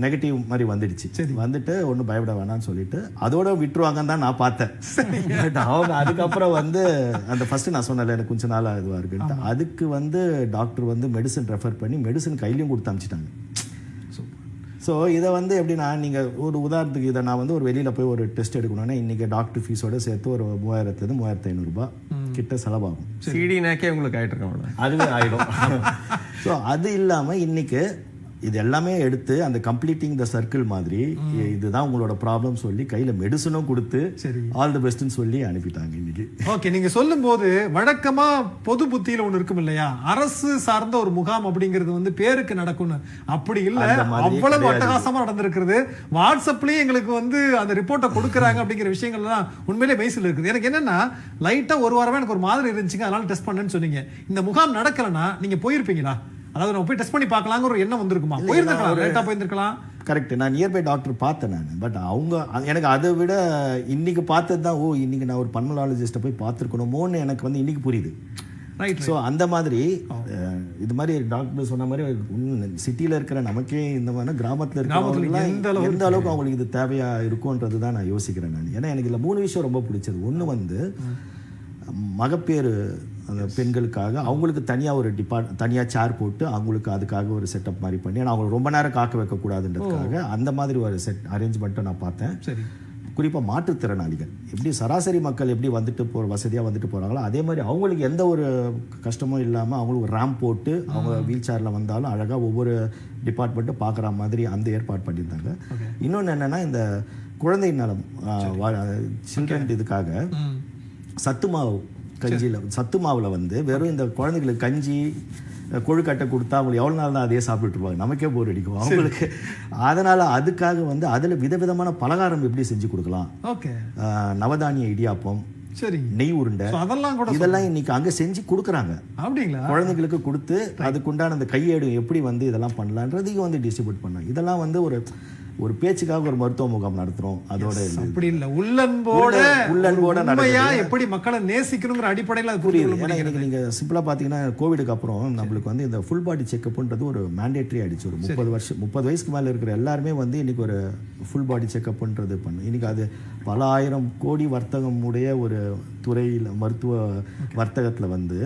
நெகட்டிவ் மாதிரி வந்துடுச்சு. வந்துட்டு ஒன்றும் பயப்பட வேணாம்னு சொல்லிட்டு அதோட விட்டுருவாங்கன்னு தான் நான் பார்த்தேன். பட் அவங்க அதுக்கப்புறம் வந்து அந்த ஃபர்ஸ்ட் நான் சொன்னல எனக்கு கொஞ்சம் நாள் இதுவாக இருக்குன்ட்டு அதுக்கு வந்து டாக்டர் வந்து மெடிசன் ரெஃபர் பண்ணி மெடிசன் கையிலையும் கொடுத்து அனுப்பிச்சிட்டாங்க. ஸோ இதை வந்து எப்படின்னா நீங்கள் ஒரு உதாரணத்துக்கு இதை நான் வந்து ஒரு வெளியில் போய் ஒரு டெஸ்ட் எடுக்கணும்னா இன்றைக்கி டாக்டர் ஃபீஸோடு சேர்த்து ஒரு 3000 3500 கிட்ட செலவாகும். சிடினாக்கே உங்களுக்கு ஆகிட்டு அதுவே ஆகிடும். ஸோ அது இல்லாமல் இன்றைக்கி இது எல்லாமே எடுத்து அந்த கம்ப்ளீட்டிங் த சர்க்கிள் மாதிரி இதுதான் உங்களோட ப்ராப்ளம் சொல்லி கையில் மெடிசனும் கொடுத்து ஆல் தி பெஸ்ட்னு சொல்லி அனுப்பிட்டாங்க இன்னைக்கு. ஓகே. நீங்க சொல்லும் போது வழக்கமா பொது புத்தியில ஒண்ணு இருக்கும் இல்லையா, அரசு சார்ந்த ஒரு முகாம் அப்படிங்கிறது வந்து பேருக்கு நடக்கும்னு. அப்படி இல்ல, அவ்வளவு அட்டகாசமா நடந்திருக்கிறது. வாட்ஸ்அப்லயும் எங்களுக்கு வந்து அந்த ரிப்போர்ட்டை கொடுக்குறாங்க அப்படிங்கிற விஷயங்கள்லாம் உண்மையிலே மெய்சில் இருக்குது. எனக்கு என்னன்னா லைட்டா ஒரு வாரமா எனக்கு ஒரு மாதிரி இருந்துச்சுங்க, அதனால டெஸ்ட் பண்ணேன்னு சொன்னீங்க. இந்த முகாம் நடக்கலன்னா நீங்க போயிருப்பீங்களா? அதாவது நம்ம போய் டெஸ்ட் பண்ணி பார்க்கலாங்கிற ஒரு எண்ணம் வந்திருக்குமா? போயிருக்கலாம், லேட்டா போயிருக்கலாம். கரெக்ட். நான் நியர்பை டாக்டர் பார்த்தேன் நான். பட் அவங்க எனக்கு அதை விட இன்னைக்கு பார்த்தது தான், இன்னைக்கு நான் ஒரு பல்மனாலஜிஸ்ட்டை போய் பார்த்துருக்கணுமோன்னு எனக்கு வந்து இன்னைக்கு புரியுது. ஸோ அந்த மாதிரி இது மாதிரி டாக்டர் சொன்ன மாதிரி சிட்டியில் இருக்கிற நமக்கே இந்த மாதிரி கிராமத்தில் இருக்கிறவங்கலாம் எந்த அளவுக்கு அவங்களுக்கு இது தேவையாக இருக்கும்ன்றது தான் நான் யோசிக்கிறேன் நான். ஏன்னா எனக்கு இதில் 3 விஷயம் ரொம்ப பிடிச்சது. ஒன்று வந்து மகப்பேறு அந்த பெண்களுக்காக அவங்களுக்கு தனியாக ஒரு தனியாக சேர் போட்டு அவங்களுக்கு அதுக்காக ஒரு செட்டப் மாதிரி பண்ணி ஏன்னா அவங்க ரொம்ப நேரம் காக்க வைக்கக்கூடாதுன்றதுக்காக அந்த மாதிரி ஒரு அரேஞ்ச்மெண்ட்டை நான் பார்த்தேன். குறிப்பாக மாற்றுத்திறனாளிகள் எப்படி சராசரி மக்கள் எப்படி வந்துட்டு வசதியாக வந்துட்டு போகிறாங்களோ அதே மாதிரி அவங்களுக்கு எந்த ஒரு கஷ்டமும் இல்லாமல் அவங்களுக்கு ஒரு ரேம்ப் போட்டு அவங்க வீல் சேரில் வந்தாலும் அழகாக ஒவ்வொரு டிபார்ட்மெண்ட்டும் பார்க்குற மாதிரி அந்த ஏற்பாடு பண்ணியிருந்தாங்க. இன்னொன்று என்னென்னா இந்த குழந்தை நலம் சில்ட்ரன் இதுக்காக சத்து மாவில் வந்து வெறும் இந்த குழந்தைகளுக்கு கஞ்சி கொழுக்கட்டை கொடுத்தா அவங்களுக்கு எவ்வளோ நாள் தான் அதே சாப்பிட்டுருப்பாங்க, நமக்கே போர் அடிக்கும் அவங்களுக்கு. அதனால் அதுக்காக வந்து அதில் விதவிதமான பலகாரம் எப்படி செஞ்சு கொடுக்கலாம், நவதானிய இடியாப்பம், நெய் உருண்டை, இதெல்லாம் இன்னைக்கு அங்கே செஞ்சு கொடுக்குறாங்க குழந்தைங்களுக்கு கொடுத்து அதுக்குண்டான அந்த கையேடு எப்படி வந்து இதெல்லாம் பண்ணலான்றதையும் வந்து டிஸ்ட்ரிபியூட் பண்ணாங்க. இதெல்லாம் வந்து ஒரு பேச்சுக்காக ஒரு மருத்துவ முகாம் நடத்துறோம். அதோட அப்படி இல்ல, உள்ளன்போட உண்மையா எப்படி மக்களை நேசிக்கணுங்கிற அடிப்படையில் அது புரியுது. ஏன்னா எனக்கு நீங்க சிம்பிளா பாத்தீங்கன்னா கோவிடுக்கு அப்புறம் நம்மளுக்கு வந்து இந்த ஃபுல் பாடி செக்அப்ன்றது ஒரு மேண்டேட்டரி ஆயிடுச்சு. ஒரு 30 வயசுக்கு மேல இருக்கிற எல்லாருமே வந்து இன்னைக்கு ஒரு ஃபுல் பாடி செக்அப்ன்றது பண்ணும். இன்னைக்கு அது பல ஆயிரம் கோடி வர்த்தகம் உடைய ஒரு துறையில் மருத்துவ வர்த்தகத்துல வந்து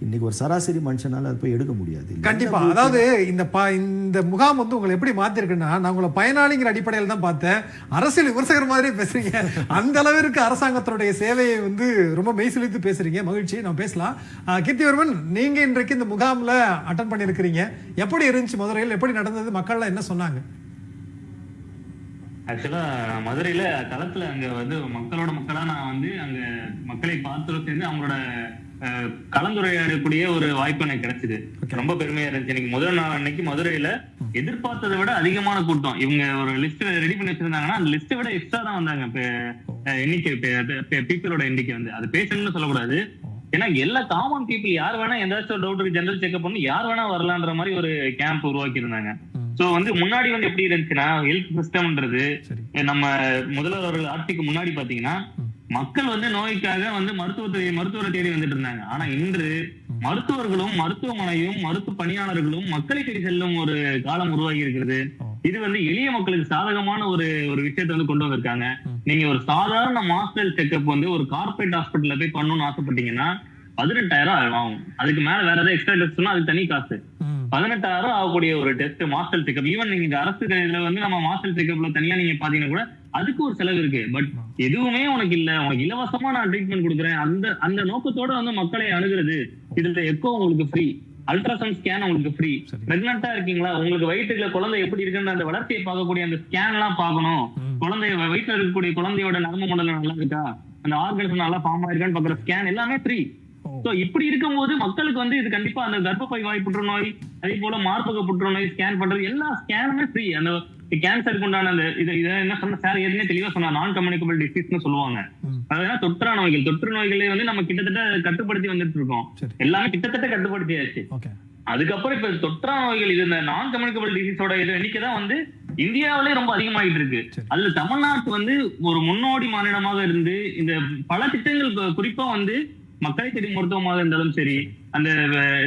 இன்னைக்கு ஒரு சராசரி மனுஷனால அது போய் எடுக்க முடியாது. கண்டிப்பா. அதாவது இந்த முகாம் வந்து உங்களை எப்படி மாத்திருக்குன்னா, நான் உங்களை பயனாளிங்கிற அடிப்படையில் தான் பார்த்தேன். அரசியல் விமர்சகர் மாதிரி பேசுறீங்க. அந்த அளவிற்கு அரசாங்கத்தினுடைய சேவையை வந்து ரொம்ப மெய்சிலித்து பேசுறீங்க. மகிழ்ச்சி, நம்ம பேசலாம். கீர்த்திவர்மன், நீங்க இன்றைக்கு இந்த முகாம்ல அட்டன் பண்ணிருக்கிறீங்க. எப்படி இருந்துச்சு? மதுரையில் எப்படி நடந்தது? மக்கள்லாம் என்ன சொன்னாங்க? ஆக்சுவலா மதுரையில களத்துல அங்க வந்து மக்களா நான் வந்து அங்க மக்களை பார்த்து சேர்ந்து அவங்களோட கலந்துரையாடக்கூடிய ஒரு வாய்ப்பு எனக்கு கிடைச்சது. ரொம்ப பெருமையா இருந்துச்சு. எனக்கு முதல் நாள் அன்னைக்கு மதுரையில எதிர்பார்த்ததை விட அதிகமான கூட்டம். இவங்க ஒரு லிஸ்ட் ரெடி பண்ணி வச்சிருந்தாங்கன்னா அந்த லிஸ்ட்டை விட எக்ஸ்ட்ரா தான் வந்தாங்க. எண்ணிக்கை பீப்புளோட எண்ணிக்கை வந்து அது பேஷண்ட்னு சொல்லக்கூடாது. ஏன்னா எல்லா காமன் பீப்புள் யார் வேணா எந்தாச்சும் டவுட் இருக்கு, ஜெனரல் செக்அப் பண்ணி யார் வேணா வரலான்ற மாதிரி ஒரு கேம்ப் உருவாக்கி இருந்தாங்க. சோ வந்து முன்னாடி வந்து எப்படி இருந்துச்சுன்னா, ஹெல்த் சிஸ்டம்ன்றது நம்ம முதல்வர் அவர்கள் ஆட்சிக்கு முன்னாடி பாத்தீங்கன்னா மக்கள் வந்து நோய்க்காக வந்து மருத்துவரை தேடி வந்துட்டு இருந்தாங்க. ஆனா இன்று மருத்துவர்களும் மருத்துவமனையும் மருத்துவ பணியாளர்களும் மக்களை தேடி செல்லும் ஒரு காலம் உருவாகி இருக்கிறது. இது வந்து எளிய மக்களுக்கு சாதகமான ஒரு விஷயத்தை வந்து கொண்டு வந்திருக்காங்க. நீங்க ஒரு சாதாரண மாஸ்டர் செக்அப் வந்து ஒரு கார்பரேட் ஹாஸ்பிட்டல்ல போய் பண்ணணும்னு ஆசைப்பட்டீங்கன்னா 18,000 ஆகும். அதுக்கு மேல வேற ஏதாவது எக்ஸ்ட்ரா டெஸ்ட் சொன்னா அது தனி காசு. 18,000 ஆகக்கூடிய ஒரு டெஸ்ட் மாஸ்டர் செக்அப். ஈவன் நீங்க அரசு வந்து நம்ம மாஸ்டர் செக்அப்ல தனியா நீங்க பாத்தீங்கன்னா கூட அதுக்கு ஒரு செலவு இருக்கு. பட் எதுவுமே உனக்கு இல்ல, உனக்கு இலவசமா நான் ட்ரீட்மெண்ட் கொடுக்குறேன் அந்த நோக்கத்தோட வந்து மக்களை அணுகிறது. இதுல எக்கோ உங்களுக்கு ஃப்ரீ, அல்ட்ராசவுண்ட் ஸ்கேன் உங்களுக்கு ஃப்ரீ. பிரெக்னண்டா இருக்கீங்களா, உங்களுக்கு வயிற்றுல குழந்தை எப்படி இருக்குன்னு அந்த வளர்ச்சியை பார்க்கக்கூடிய அந்த ஸ்கேன் எல்லாம் பார்க்கணும். குழந்தை வயிற்றுல இருக்கக்கூடிய குழந்தையோட நரம்பு மண்டலம் நல்லா இருக்கா, அந்த ஆர்கன்ஸ் நல்லா ஃபார்ம் ஆயிருக்கான்னு பாக்குற ஸ்கேன் எல்லாமே ஃப்ரீ. சோ இப்படி இருக்கும்போது மக்களுக்கு வந்து இது கண்டிப்பா அந்த கர்ப்பப்பை வாய் புற்றுநோய், அதே போல மார்பக புற்றுநோய் ஸ்கேன் பண்றது எல்லா ஸ்கேனுமே ஃப்ரீ. அந்த கேன்சருக்கு உண்டான அந்த இதை என்ன சொன்ன சார் ஏற்கனவே தெளிவா சொன்னா, நான் கம்யூனிகபிள் டிசீஸ்னு சொல்லுவாங்க. அதாவது தொற்றா நோய்கள், தொற்று நோய்களே வந்து நம்ம கிட்டத்தட்ட கட்டுப்படுத்தி வந்துட்டு இருக்கோம். எல்லாமே கிட்டத்தட்ட கட்டுப்படுத்தியாச்சு. அதுக்கப்புறம் இப்ப தொற்றா நோய்கள், இது இந்த நான் கம்யூனிகபிள் டிசீஸோட எண்ணிக்கை தான் வந்து இந்தியாவிலே ரொம்ப அதிகமாயிட்டு இருக்கு. அதுல தமிழ்நாட்டு வந்து ஒரு முன்னோடி மாநிலமாக இருந்து இந்த பல திட்டங்கள், குறிப்பா வந்து மக்களை தேடி மருத்துவமாக இருந்தாலும் சரி, அந்த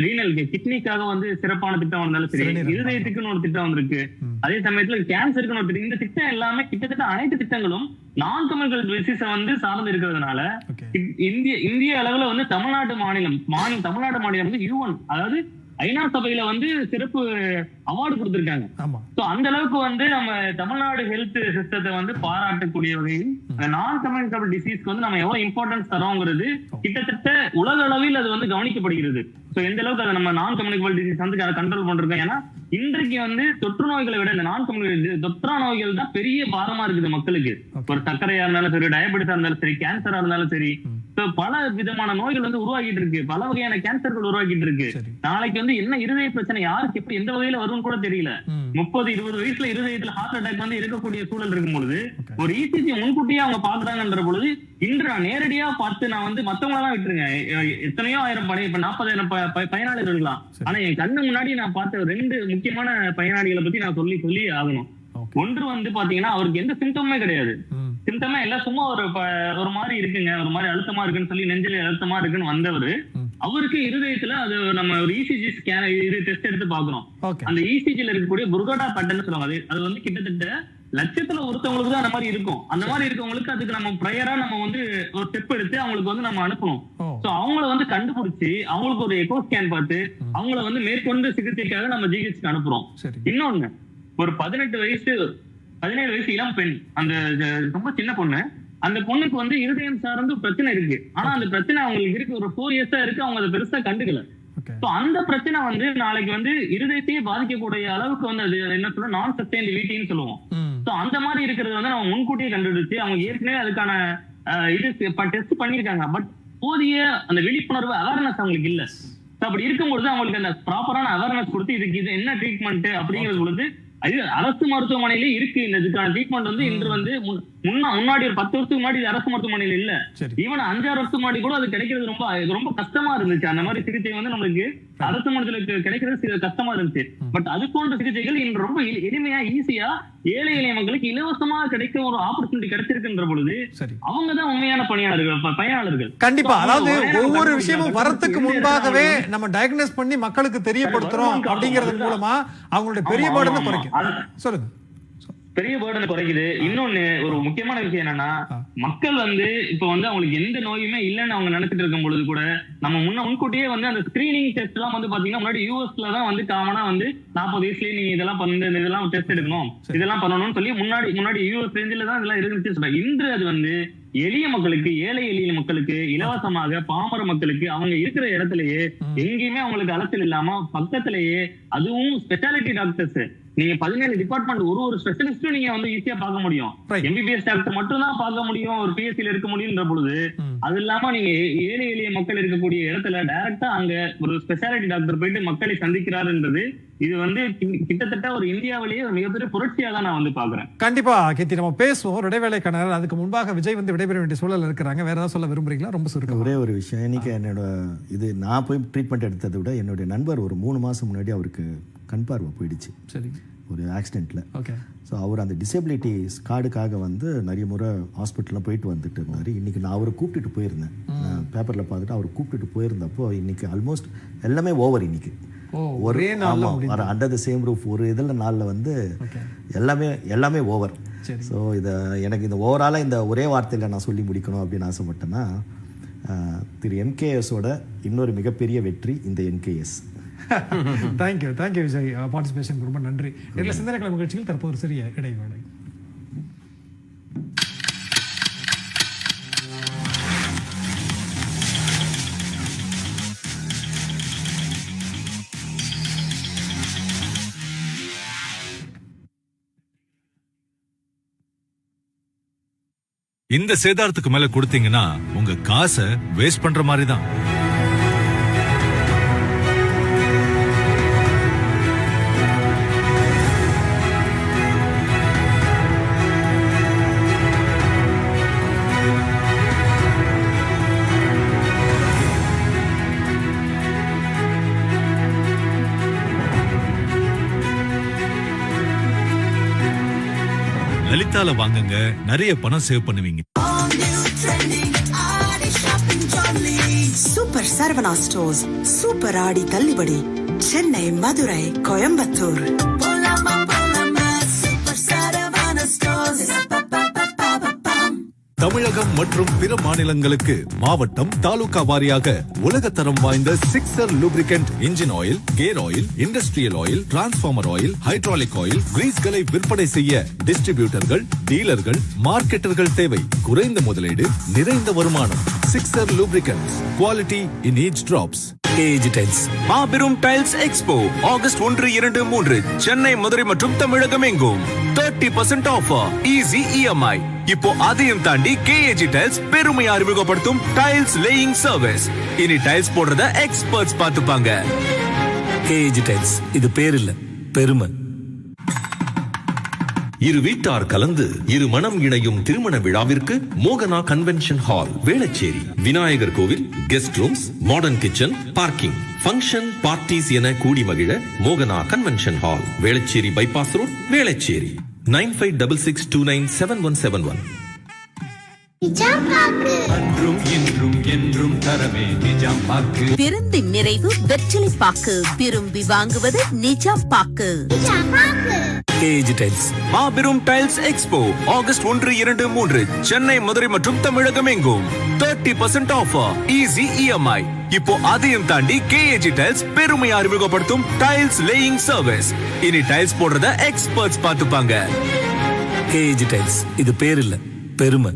ரீனல் கிட்னிக்காக வந்து சிறப்பான திட்டம் வந்தாலும் சரி, இருதயத்துக்குன்னு ஒரு திட்டம் வந்திருக்கு, அதே சமயத்துல கேன்சருக்குன்னு ஒரு திட்டம். இந்த திட்டம் எல்லாமே கிட்டத்தட்ட அனைத்து திட்டங்களும் நான் கம்யூனிகபிள் டிசீஸை வந்து சார்ந்து இருக்கிறதுனால இந்திய அளவுல வந்து தமிழ்நாடு மாநிலம் வந்து UN, அதாவது ஐநா சபையில வந்து சிறப்பு அவார்டு கொடுத்திருக்காங்க. அந்த அளவுக்கு வந்து நம்ம தமிழ்நாடு ஹெல்த் சிஸ்டத்தை வந்து பாராட்டக்கூடிய வகையில் நான் கம்யூனிகபிள் டிசீஸ்க்கு வந்து நம்ம எவ்வளவு இம்பார்ட்டன்ஸ் தரோங்கிறது கிட்டத்தட்ட உலக அளவில் அது வந்து கவனிக்கப்படுகிறது. எந்த அளவுக்கு அதை நம்ம நான் கம்யூனிகபிள் டிசீஸ் வந்து கண்ட்ரோல் பண்றோம். ஏன்னா இன்றைக்கு வந்து தொற்று நோய்களை விட இந்த நான் கம்யூனிகபிள் தொற்றா நோய்கள் தான் பெரிய பாரமா இருக்குது மக்களுக்கு. ஒரு சர்க்கரையா இருந்தாலும் சரி, டயபெட்டிஸா இருந்தாலும் சரி, கேன்சரா இருந்தாலும் சரி, பல விதமான நோய்கள் வந்து உருவாக்கிட்டு இருக்கு, பல வகையான கேன்சர்கள் உருவாக்கிட்டு இருக்கு. நாளைக்கு வந்து என்ன இருதய பிரச்சனை யாருக்கு எப்படி எந்த வகையில வரும்னு கூட தெரியல. 30-20 வயசுல இருதயத்துல ஹார்ட் அட்டாக் வந்து இருக்கக்கூடிய சூழல் இருக்கும் பொழுது ஒரு இசிஜி முன்கூட்டியே அவங்க பாக்குறாங்கன்ற பொழுது இன்று நான் நேரடியா பார்த்து நான் வந்து மத்தவங்களெல்லாம் விட்டுருங்க, எத்தனையோ ஆயிரம் இப்ப 40,000 பயனாளிகள் இருக்கலாம். ஆனா என் கண்ணு முன்னாடி நான் பார்த்த 2 முக்கியமான பயனாளிகளை பத்தி நான் சொல்லி ஆகணும். ஒன்று வந்து பாத்தீங்கன்னா அவருக்கு எந்த சிம்டமே கிடையாது. சிம்டமே எல்லாம் சும்மா ஒரு மாதிரி இருக்குங்க, ஒரு மாதிரி அழுத்தமா இருக்குன்னு சொல்லி நெஞ்சில அழுத்தமா இருக்குன்னு வந்தவரு, அவருக்கு இருதயத்துல அது நம்ம ஒரு இசிஜி ஸ்கேன் டெஸ்ட் எடுத்து பாக்குறோம். அந்த இசிஜில இருக்கக்கூடிய புர்காடா பேட்டர்ன் சொல்லுவாங்க. அது வந்து கிட்டத்தட்ட லட்சத்துல ஒருத்தவங்களுக்கு தான் அந்த மாதிரி இருக்கும். அந்த மாதிரி இருக்கவங்களுக்கு அதுக்கு நம்ம ப்ரையரா நம்ம வந்து ஒரு ஸ்டெப் எடுத்து அவங்களுக்கு வந்து நம்ம அனுப்பணும். சோ அவங்கள வந்து கண்டுபிடிச்சு அவங்களுக்கு ஒரு எக்கோ ஸ்கேன் பார்த்து அவங்கள வந்து மேற்கொண்டு சிகிச்சைக்காக நம்ம ஜிஹெச்க்கு அனுப்புறோம். இன்னொன்னு, ஒரு 17 வயசு இளம் பெண், அந்த ரொம்ப சின்ன பொண்ணு, அந்த பொண்ணுக்கு வந்து இருதயம் சார்ந்து பிரச்சனை இருக்கு. ஆனா அந்த பிரச்சனை அவங்களுக்கு இருக்கு, ஒரு 4 இயர்ஸா இருக்கு, அவங்க அதை பெருசா கண்டுக்கல. அந்த பிரச்சனை வந்து நாளைக்கு வந்து இருதயத்தையே பாதிக்கக்கூடிய அளவுக்கு வந்து அது என்ன சொல்றோம், நான் சஸ்டைனபிலிட்டின்னு சொல்லுவோம். அந்த மாதிரி இருக்கிறது வந்து நம்ம முன்கூட்டியே கண்டுபிடிச்சு அவங்க ஏற்கனவே அதுக்கான டெஸ்ட் பண்ணிருக்காங்க. பட் போதிய அந்த விழிப்புணர்வு அவேர்னஸ் அவங்களுக்கு இல்ல. அப்படி இருக்கும்பொழுது அவங்களுக்கு அந்த ப்ராப்பரான அவேர்னஸ் கொடுத்து இதுக்கு இது என்ன ட்ரீட்மெண்ட் அப்படிங்கிறது பொழுது அரசு மருத்துவமனையிலே இருக்கு. இதுக்கான ட்ரீட்மெண்ட் வந்து இன்று வந்து முன்னாடி ஒரு 10 வருஷத்துக்கு முன்னாடி அரசு மருத்துவமனையில இல்ல, ஈவன் 5-6 வருஷத்துக்கு முன்னாடி கூட அது கிடைக்கிறது ரொம்ப கஷ்டமா இருந்துச்சு. அந்த மாதிரி சிகிச்சை வந்து நம்மளுக்கு அரசு மருத்துவமனைக்கு கிடைக்கிறது கஷ்டமா இருந்துச்சு. பட் அது போன்ற சிகிச்சைகள் இன்று ரொம்ப எளிமையா ஈஸியா ஏழை எளிய மக்களுக்கு இலவசமா கிடைக்க ஒரு ஆப்பர்ச்சுனிட்டி கிடைச்சிருக்குன்ற பொழுது அவங்கதான் உண்மையான பயனாளர்கள். கண்டிப்பா, அதாவது ஒவ்வொரு விஷயமும் வரத்துக்கு முன்பாகவே நம்ம டயக்னோஸ் பண்ணி மக்களுக்கு தெரியப்படுத்துறோம் அப்படிங்கறது மூலமா அவங்களுடைய பெரிய பர்டனை குறைக்கும். சொல்லுங்க. பெரிய பேர்டன் குறைக்குது. இன்னொன்னு ஒரு முக்கியமான விஷயம் என்னன்னா, மக்கள் வந்து இப்ப வந்து அவங்களுக்கு எந்த நோயுமே இல்லைன்னு அவங்க நினைச்சிட்டு இருக்கும் பொழுது கூட நம்ம முன்கூட்டியே வந்து அந்த ஸ்கிரீனிங் டெஸ்ட் எல்லாம் வந்து பாத்தீங்கன்னா முன்னாடி யூஎஸ்ல தான் வந்து காமனா வந்து 40 வயசுலயே நீங்க இதெல்லாம் டெஸ்ட் எடுக்கணும், இதெல்லாம் பண்ணணும்னு சொல்லி முன்னாடி யூஎஸ் ரேஞ்சில தான் இதெல்லாம் இருந்துச்சு சொல்றாங்க. இன்று அது வந்து எளிய மக்களுக்கு, ஏழை எளிய மக்களுக்கு இலவசமாக, பாமர மக்களுக்கு அவங்க இருக்கிற இடத்துலயே எங்கேயுமே அவங்களுக்கு அலைச்சல் இல்லாம பக்கத்திலேயே, அதுவும் ஸ்பெஷாலிட்டி டாக்டர்ஸ், நீங்க 17 டிபார்ட்மெண்ட் ஒரு ஸ்பெஷலிஸ்டும் நீங்க வந்து ஈஸியா பார்க்க முடியும். எம்பிபிஎஸ் டாக்டர் மட்டும் தான் பார்க்க முடியும், ஒரு பிஎஸ்சில இருக்க முடியும்ன்ற பொழுது அது இல்லாம நீங்க ஏழை எளிய மக்கள் இருக்கக்கூடிய இடத்துல டைரக்டா அங்க ஒரு ஸ்பெஷாலிட்டி டாக்டர் போயிட்டு மக்களை சந்திக்கிறாருன்றது இது வந்து கிட்டத்தட்ட ஒரு இந்தியாவிலேயே ஒரு மிகப்பெரிய புரட்சியா தான் நான் வந்து பாக்குறேன். கண்டிப்பா கீர்த்தி, நம்ம பேசுவோம் இடைவேளைக்கான. அதுக்கு முன்பாக விஜய் வந்து விடைபெற வேண்டிய சூழல் இருக்கிறாங்க. வேற ஏதாவது சொல்ல விரும்புறீங்களா? ரொம்ப சுருக்கம். ஒரே ஒரு விஷயம், இன்னைக்கு என்னோட நான் போய் ட்ரீட்மெண்ட் எடுத்ததை விட என்னுடைய நண்பர் ஒரு 3 மாசம் முன்னாடி அவருக்கு கண் பார்வை போயிடுச்சு. சரி, ஒரு ஆக்சிடென்ட்ல. ஸோ அவர் அந்த டிசபிலிட்டி கார்டுக்காக வந்து நிறைய முறை ஹாஸ்பிட்டலில் போயிட்டு வந்துட்டு இருந்தார். இன்றைக்கி நான் அவரை கூப்பிட்டுட்டு போயிருந்தேன், நான் பேப்பரில் பார்த்துட்டு அவர் கூப்பிட்டுட்டு போயிருந்தப்போ இன்றைக்கி ஆல்மோஸ்ட் எல்லாமே ஓவர். இன்றைக்கி ஒரே நாள் அண்டர் த சேம் ரூஃப் ஒரு நாளில் வந்து எல்லாமே ஓவர். ஸோ இதை எனக்கு இந்த ஓவராலாக இந்த ஒரே வார்த்தையில் நான் சொல்லி முடிக்கணும் அப்படின்னு ஆசைப்பட்டேன்னா, திரு எம்கேஎஸோட இன்னொரு மிகப்பெரிய வெற்றி இந்த என்கேஎஸ். தேங்க்யூ விஜய், பார்ட்டிசிபேஷன் ரொம்ப நன்றி. இதில் சிந்தனைக்கிழமை நிகழ்ச்சியில் தற்போது ஒரு சிறிய இடைவேளை. இந்த சேதாரத்துக்கு மேல கொடுத்தீங்கன்னா உங்க காசை வேஸ்ட் பண்ற மாதிரி தான். ஏறத்தாழ வாங்குங்க, நிறைய பணம் சேவ் பண்ணுவீங்க. Super Saravana stores super Aadi தள்ளுபடி சென்னை, மதுரை, கோயம்புத்தூர். தமிழகம் மற்றும் பிற மாநிலங்களுக்கு மாவட்டம் தாலுகா வாரியாக உலகத்தரம் வாய்ந்த 6R lubricant engine oil, gear oil, industrial oil, transformer oil, hydraulic oil, கிரீஸ்களை விற்பனை செய்ய டிஸ்ட்ரிபியூட்டர்கள், டீலர்கள், மார்க்கெட்டர்கள் தேவை. குறைந்த முதலீடு, நிறைந்த வருமானம். 6R lubricant, quality in each drops. KG tiles மாபெரும் tiles expo August 1, 2, 3 Chennai, Madurai மற்றும் தமிழகம் எங்கும் 30% ஆஃபர், ஈஸி EMI. இப்போ அதையும் தாண்டி KG டைல்ஸ் பெருமையை அறிமுகப்படுத்தும் டைல்ஸ் லேயிங் சர்வீஸ். இனி டைல்ஸ் போடுறத எக்ஸ்பர்ட்ஸ் பார்த்துப்பாங்க. KG டைல்ஸ், இது பேர் இல்ல, பெருமை. இரு வீட்டார் கலந்து இரு மனம் இணையும் திருமண விழாவிற்கு மோகனா கன்வென்ஷன் ஹால், வேளச்சேரி. விநாயகர் கோவில், guest rooms, modern kitchen, parking, function, parties என கூடி மகிழ மோகனா convention hall, Velachery bypass road, Velachery. 9566297171. விருந்தின் நிறைவு வெற்றிலை பாக்கு, விரும்பி வாங்குவது நிஜாம் பாக்கு. KG டைல்ஸ் மாபெரும் tiles expo August 1, 2, 3 Chennai, Madurai மற்றும் தமிழகம் எங்கும் 30% ஆஃபர், ஈஸி EMI. இப்போ அதையும் தாண்டி KG டைல்ஸ் பெருமையை அறிமுகப்படுத்தும் டைல்ஸ் லேயிங் சர்வீஸ். இனி டைல்ஸ் போடுறத எக்ஸ்பர்ட்ஸ் பார்த்துப்பாங்க. KG டைல்ஸ், இது பேர் இல்ல, பெருமை.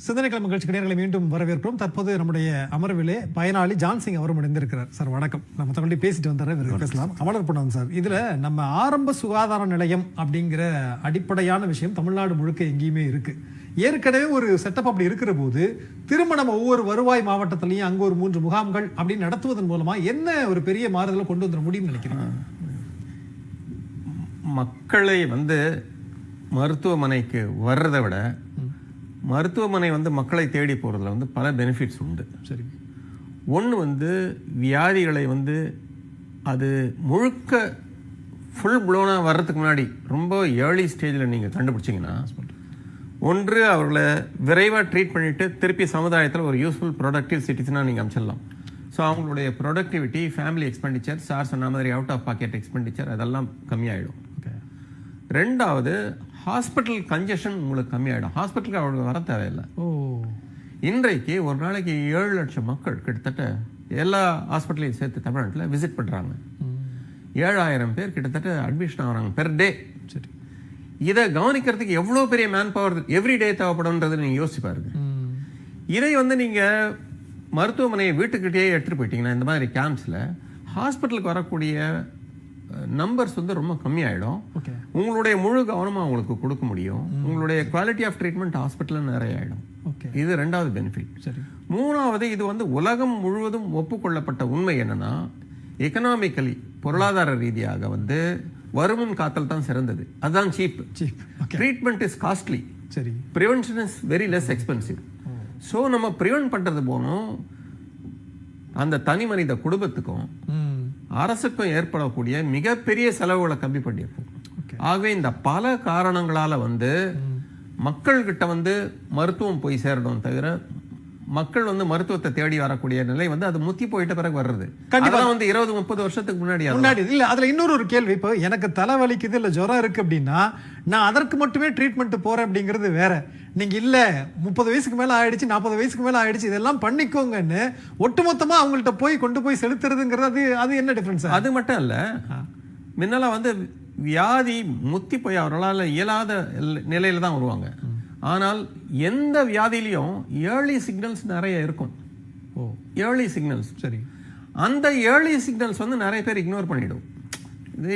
சிந்தனைக்கிழமை நிகழ்ச்சி நேயர்களை மீண்டும் வரவேற்கிறோம். தற்போது நம்முடைய அமர்விலே பயனாளி ஜான்சிங் அவரும் இணைந்திருக்கிறார். சார் வணக்கம். நம்ம தகவலை பேசிட்டு வந்தார பேசலாம். அமலர் பண்ணோம் சார். இதுல நம்ம ஆரம்ப சுகாதார நிலையம் அப்படிங்கிற அடிப்படையான விஷயம் தமிழ்நாடு முழுக்க எங்கேயுமே இருக்கு. ஏற்கனவே ஒரு செட்டப் அப்படி இருக்கிற போது திரும்ப நம்ம ஒவ்வொரு வருவாய் மாவட்டத்திலையும் அங்க ஒரு 3 முகாம்கள் அப்படின்னு நடத்துவதன் மூலமா என்ன ஒரு பெரிய மாறுதலை கொண்டு வந்துட முடியும்னு நினைக்கிறீங்க? மக்களை மருத்துவமனைக்கு வர்றதை விட மருத்துவமனை மக்களை தேடி போகிறதுல பல பெனிஃபிட்ஸ் உண்டு. சரி. ஒன்று வியாதிகளை அது முழுக்க ஃபுல் ப்ளோனாக வர்றதுக்கு முன்னாடி ரொம்ப ஏர்லி ஸ்டேஜில் நீங்கள் கண்டுபிடிச்சிங்கன்னா, ஒன்று அவர்களை விரைவாக ட்ரீட் பண்ணிவிட்டு திருப்பி சமுதாயத்தில் ஒரு யூஸ்ஃபுல் ப்ரொடக்டிவ் சிட்டிசனாக நீங்கள் அமைச்சிடலாம். ஸோ அவங்களுடைய ப்ரொடக்டிவிட்டி, ஃபேமிலி எக்ஸ்பெண்டிச்சர், சார் சொன்ன மாதிரி அவுட் ஆஃப் பாக்கெட் எக்ஸ்பெண்டிச்சர் அதெல்லாம் கம்மியாயிடும். ரெண்டாவது, ஹாஸ்பிட்டல் கன்ஜெஷன் உங்களுக்கு கம்மியாயிடும். ஹாஸ்பிட்டலுக்கு அவங்களுக்கு வர தேவையில்லை. இன்றைக்கு ஒரு நாளைக்கு 7 லட்சம் மக்கள் கிட்டத்தட்ட எல்லா ஹாஸ்பிட்டலையும் சேர்த்து தமிழ்நாட்டில் விசிட் பண்ணுறாங்க. 7000 பேர் கிட்டத்தட்ட அட்மிஷன் ஆகிறாங்க பெர் டே. சரி. இதை கவனிக்கிறதுக்கு எவ்வளோ பெரிய மேன் பவர் எவ்ரிடே தேவைப்படும்ன்றது நீங்கள் யோசிச்சு பாருங்க. இதை நீங்கள் மருத்துவமனையை வீட்டுக்கிட்டே எடுத்துகிட்டு போயிட்டீங்கன்னா, இந்த மாதிரி கேம்ப்ஸில் ஹாஸ்பிட்டலுக்கு வரக்கூடிய நம்பர்ஸ் ரொம்ப கம்மியாயிடும். உங்களுடைய முழு கவனமாக உங்களுக்கு கொடுக்க முடியும். உங்களுடைய குவாலிட்டி ஆஃப் ட்ரீட்மெண்ட் ஹாஸ்பிட்டலில் நிறைய ஆகிடும். இது ரெண்டாவது பெனிஃபிட். சரி. மூணாவது, இது உலகம் முழுவதும் ஒப்புக்கொள்ளப்பட்ட உண்மை என்னன்னா, எக்கனாமிக்கலி பொருளாதார ரீதியாக வருமுன் காத்தல் தான் சிறந்தது. அதுதான் சீப். Treatment is costly. சரி. Prevention is very less expensive. So நம்ம ப்ரிவென்ட் பண்ணுறது போனோம் அந்த தனி மனித குடும்பத்துக்கும் அரசுக்கும் ஏற்படக்கூடிய மிகப்பெரிய செலவுகளை கம்மி பண்ணியிருக்கும். ஆகவே இந்த பல காரணங்களால மக்கள்கிட்ட மருத்துவம் போய் சேரணும் தவிர மக்கள் மருத்துவத்தை தேடி வரக்கூடிய நிலை அது முத்தி போயிட்ட பிறகு வர்றது. கண்டிப்பா 20-30 வருஷத்துக்கு முன்னாடி இல்ல. அதுல இன்னொரு கேள்வி, இப்போ எனக்கு தலை வலிக்குது இல்ல ஜுரம் இருக்கு அப்படின்னா நான் அதற்கு மட்டுமே ட்ரீட்மெண்ட் போறேன் அப்படிங்கிறது வேற. நீங்க இல்ல 30 வயசுக்கு மேல ஆயிடுச்சு, 40 வயசுக்கு மேல ஆயிடுச்சு, இதெல்லாம் பண்ணிக்கோங்கன்னு ஒட்டுமொத்தமா அவங்கள்ட்ட கொண்டு போய் செலுத்துறதுங்கிறது அது என்ன டிஃபரன்ஸ்? அது மட்டும் இல்ல, முன்னெல்லாம் வியாதி முத்தி போய் அவர்களால் இயலாத நிலையில தான் வருவாங்க. ஆனால் எந்த வியாதியிலையும் ஏர்லி சிக்னல்ஸ் நிறைய இருக்கும். Early signals. சரி. அந்த ஏர்லி சிக்னல்ஸ் நிறைய பேர் இக்னோர் பண்ணிடும்.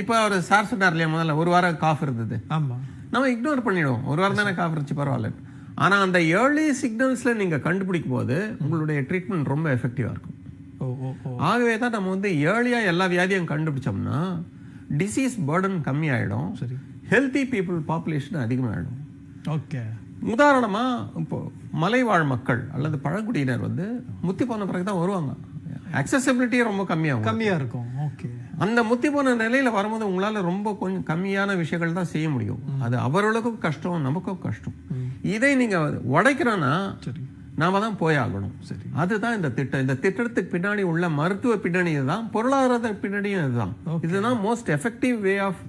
இப்போ அவர் சார் சொன்னார் இல்லையா, முதல்ல ஒரு வாரம் காஃப் இருந்தது. ஆமா, நம்ம இக்னோர் பண்ணிடுவோம். ஒரு வாரம் தானே காஃப் இருந்துச்சு, பரவாயில்ல. ஆனால் அந்த ஏர்லி சிக்னல்ஸில் நீங்கள் கண்டுபிடிக்கும் போது உங்களுடைய ட்ரீட்மெண்ட் ரொம்ப எஃபெக்டிவாக இருக்கும். ஆகவே தான் நம்ம ஏர்லியாக எல்லா வியாதியும் கண்டுபிடிச்சோம்னா டிசீஸ் பர்டன் கம்மியாயிடும், சரி, ஹெல்த்தி பீப்புள் பாப்புலேஷன் அதிகமாகிடும். ஓகே. உதாரணமா இப்போ மலைவாழ் மக்கள் அல்லது பழங்குடியினர் வந்து முத்தி போன பிறகு தான் வருவாங்க. அக்சசிபிலிட்டியே ரொம்ப கம்மியா இருக்கும். ஓகே. அந்த முத்தி போன நிலையில வரும்போது உங்களால ரொம்ப கொஞ்சம் கம்மியான விஷயங்கள் தான் செய்ய முடியும். அது அவர்களுக்கும் கஷ்டம், நமக்கும் கஷ்டம். இதை நீங்க உடைக்கிறோன்னா நாம தான் போயாகணும். சரி, அதுதான் இந்த திட்டம். இந்த திட்டத்துக்கு பின்னாடி உள்ள மருத்துவ பின்னணி இதுதான், பொருளாதார பின்னணியும் இதுதான். இதுதான் most effective way of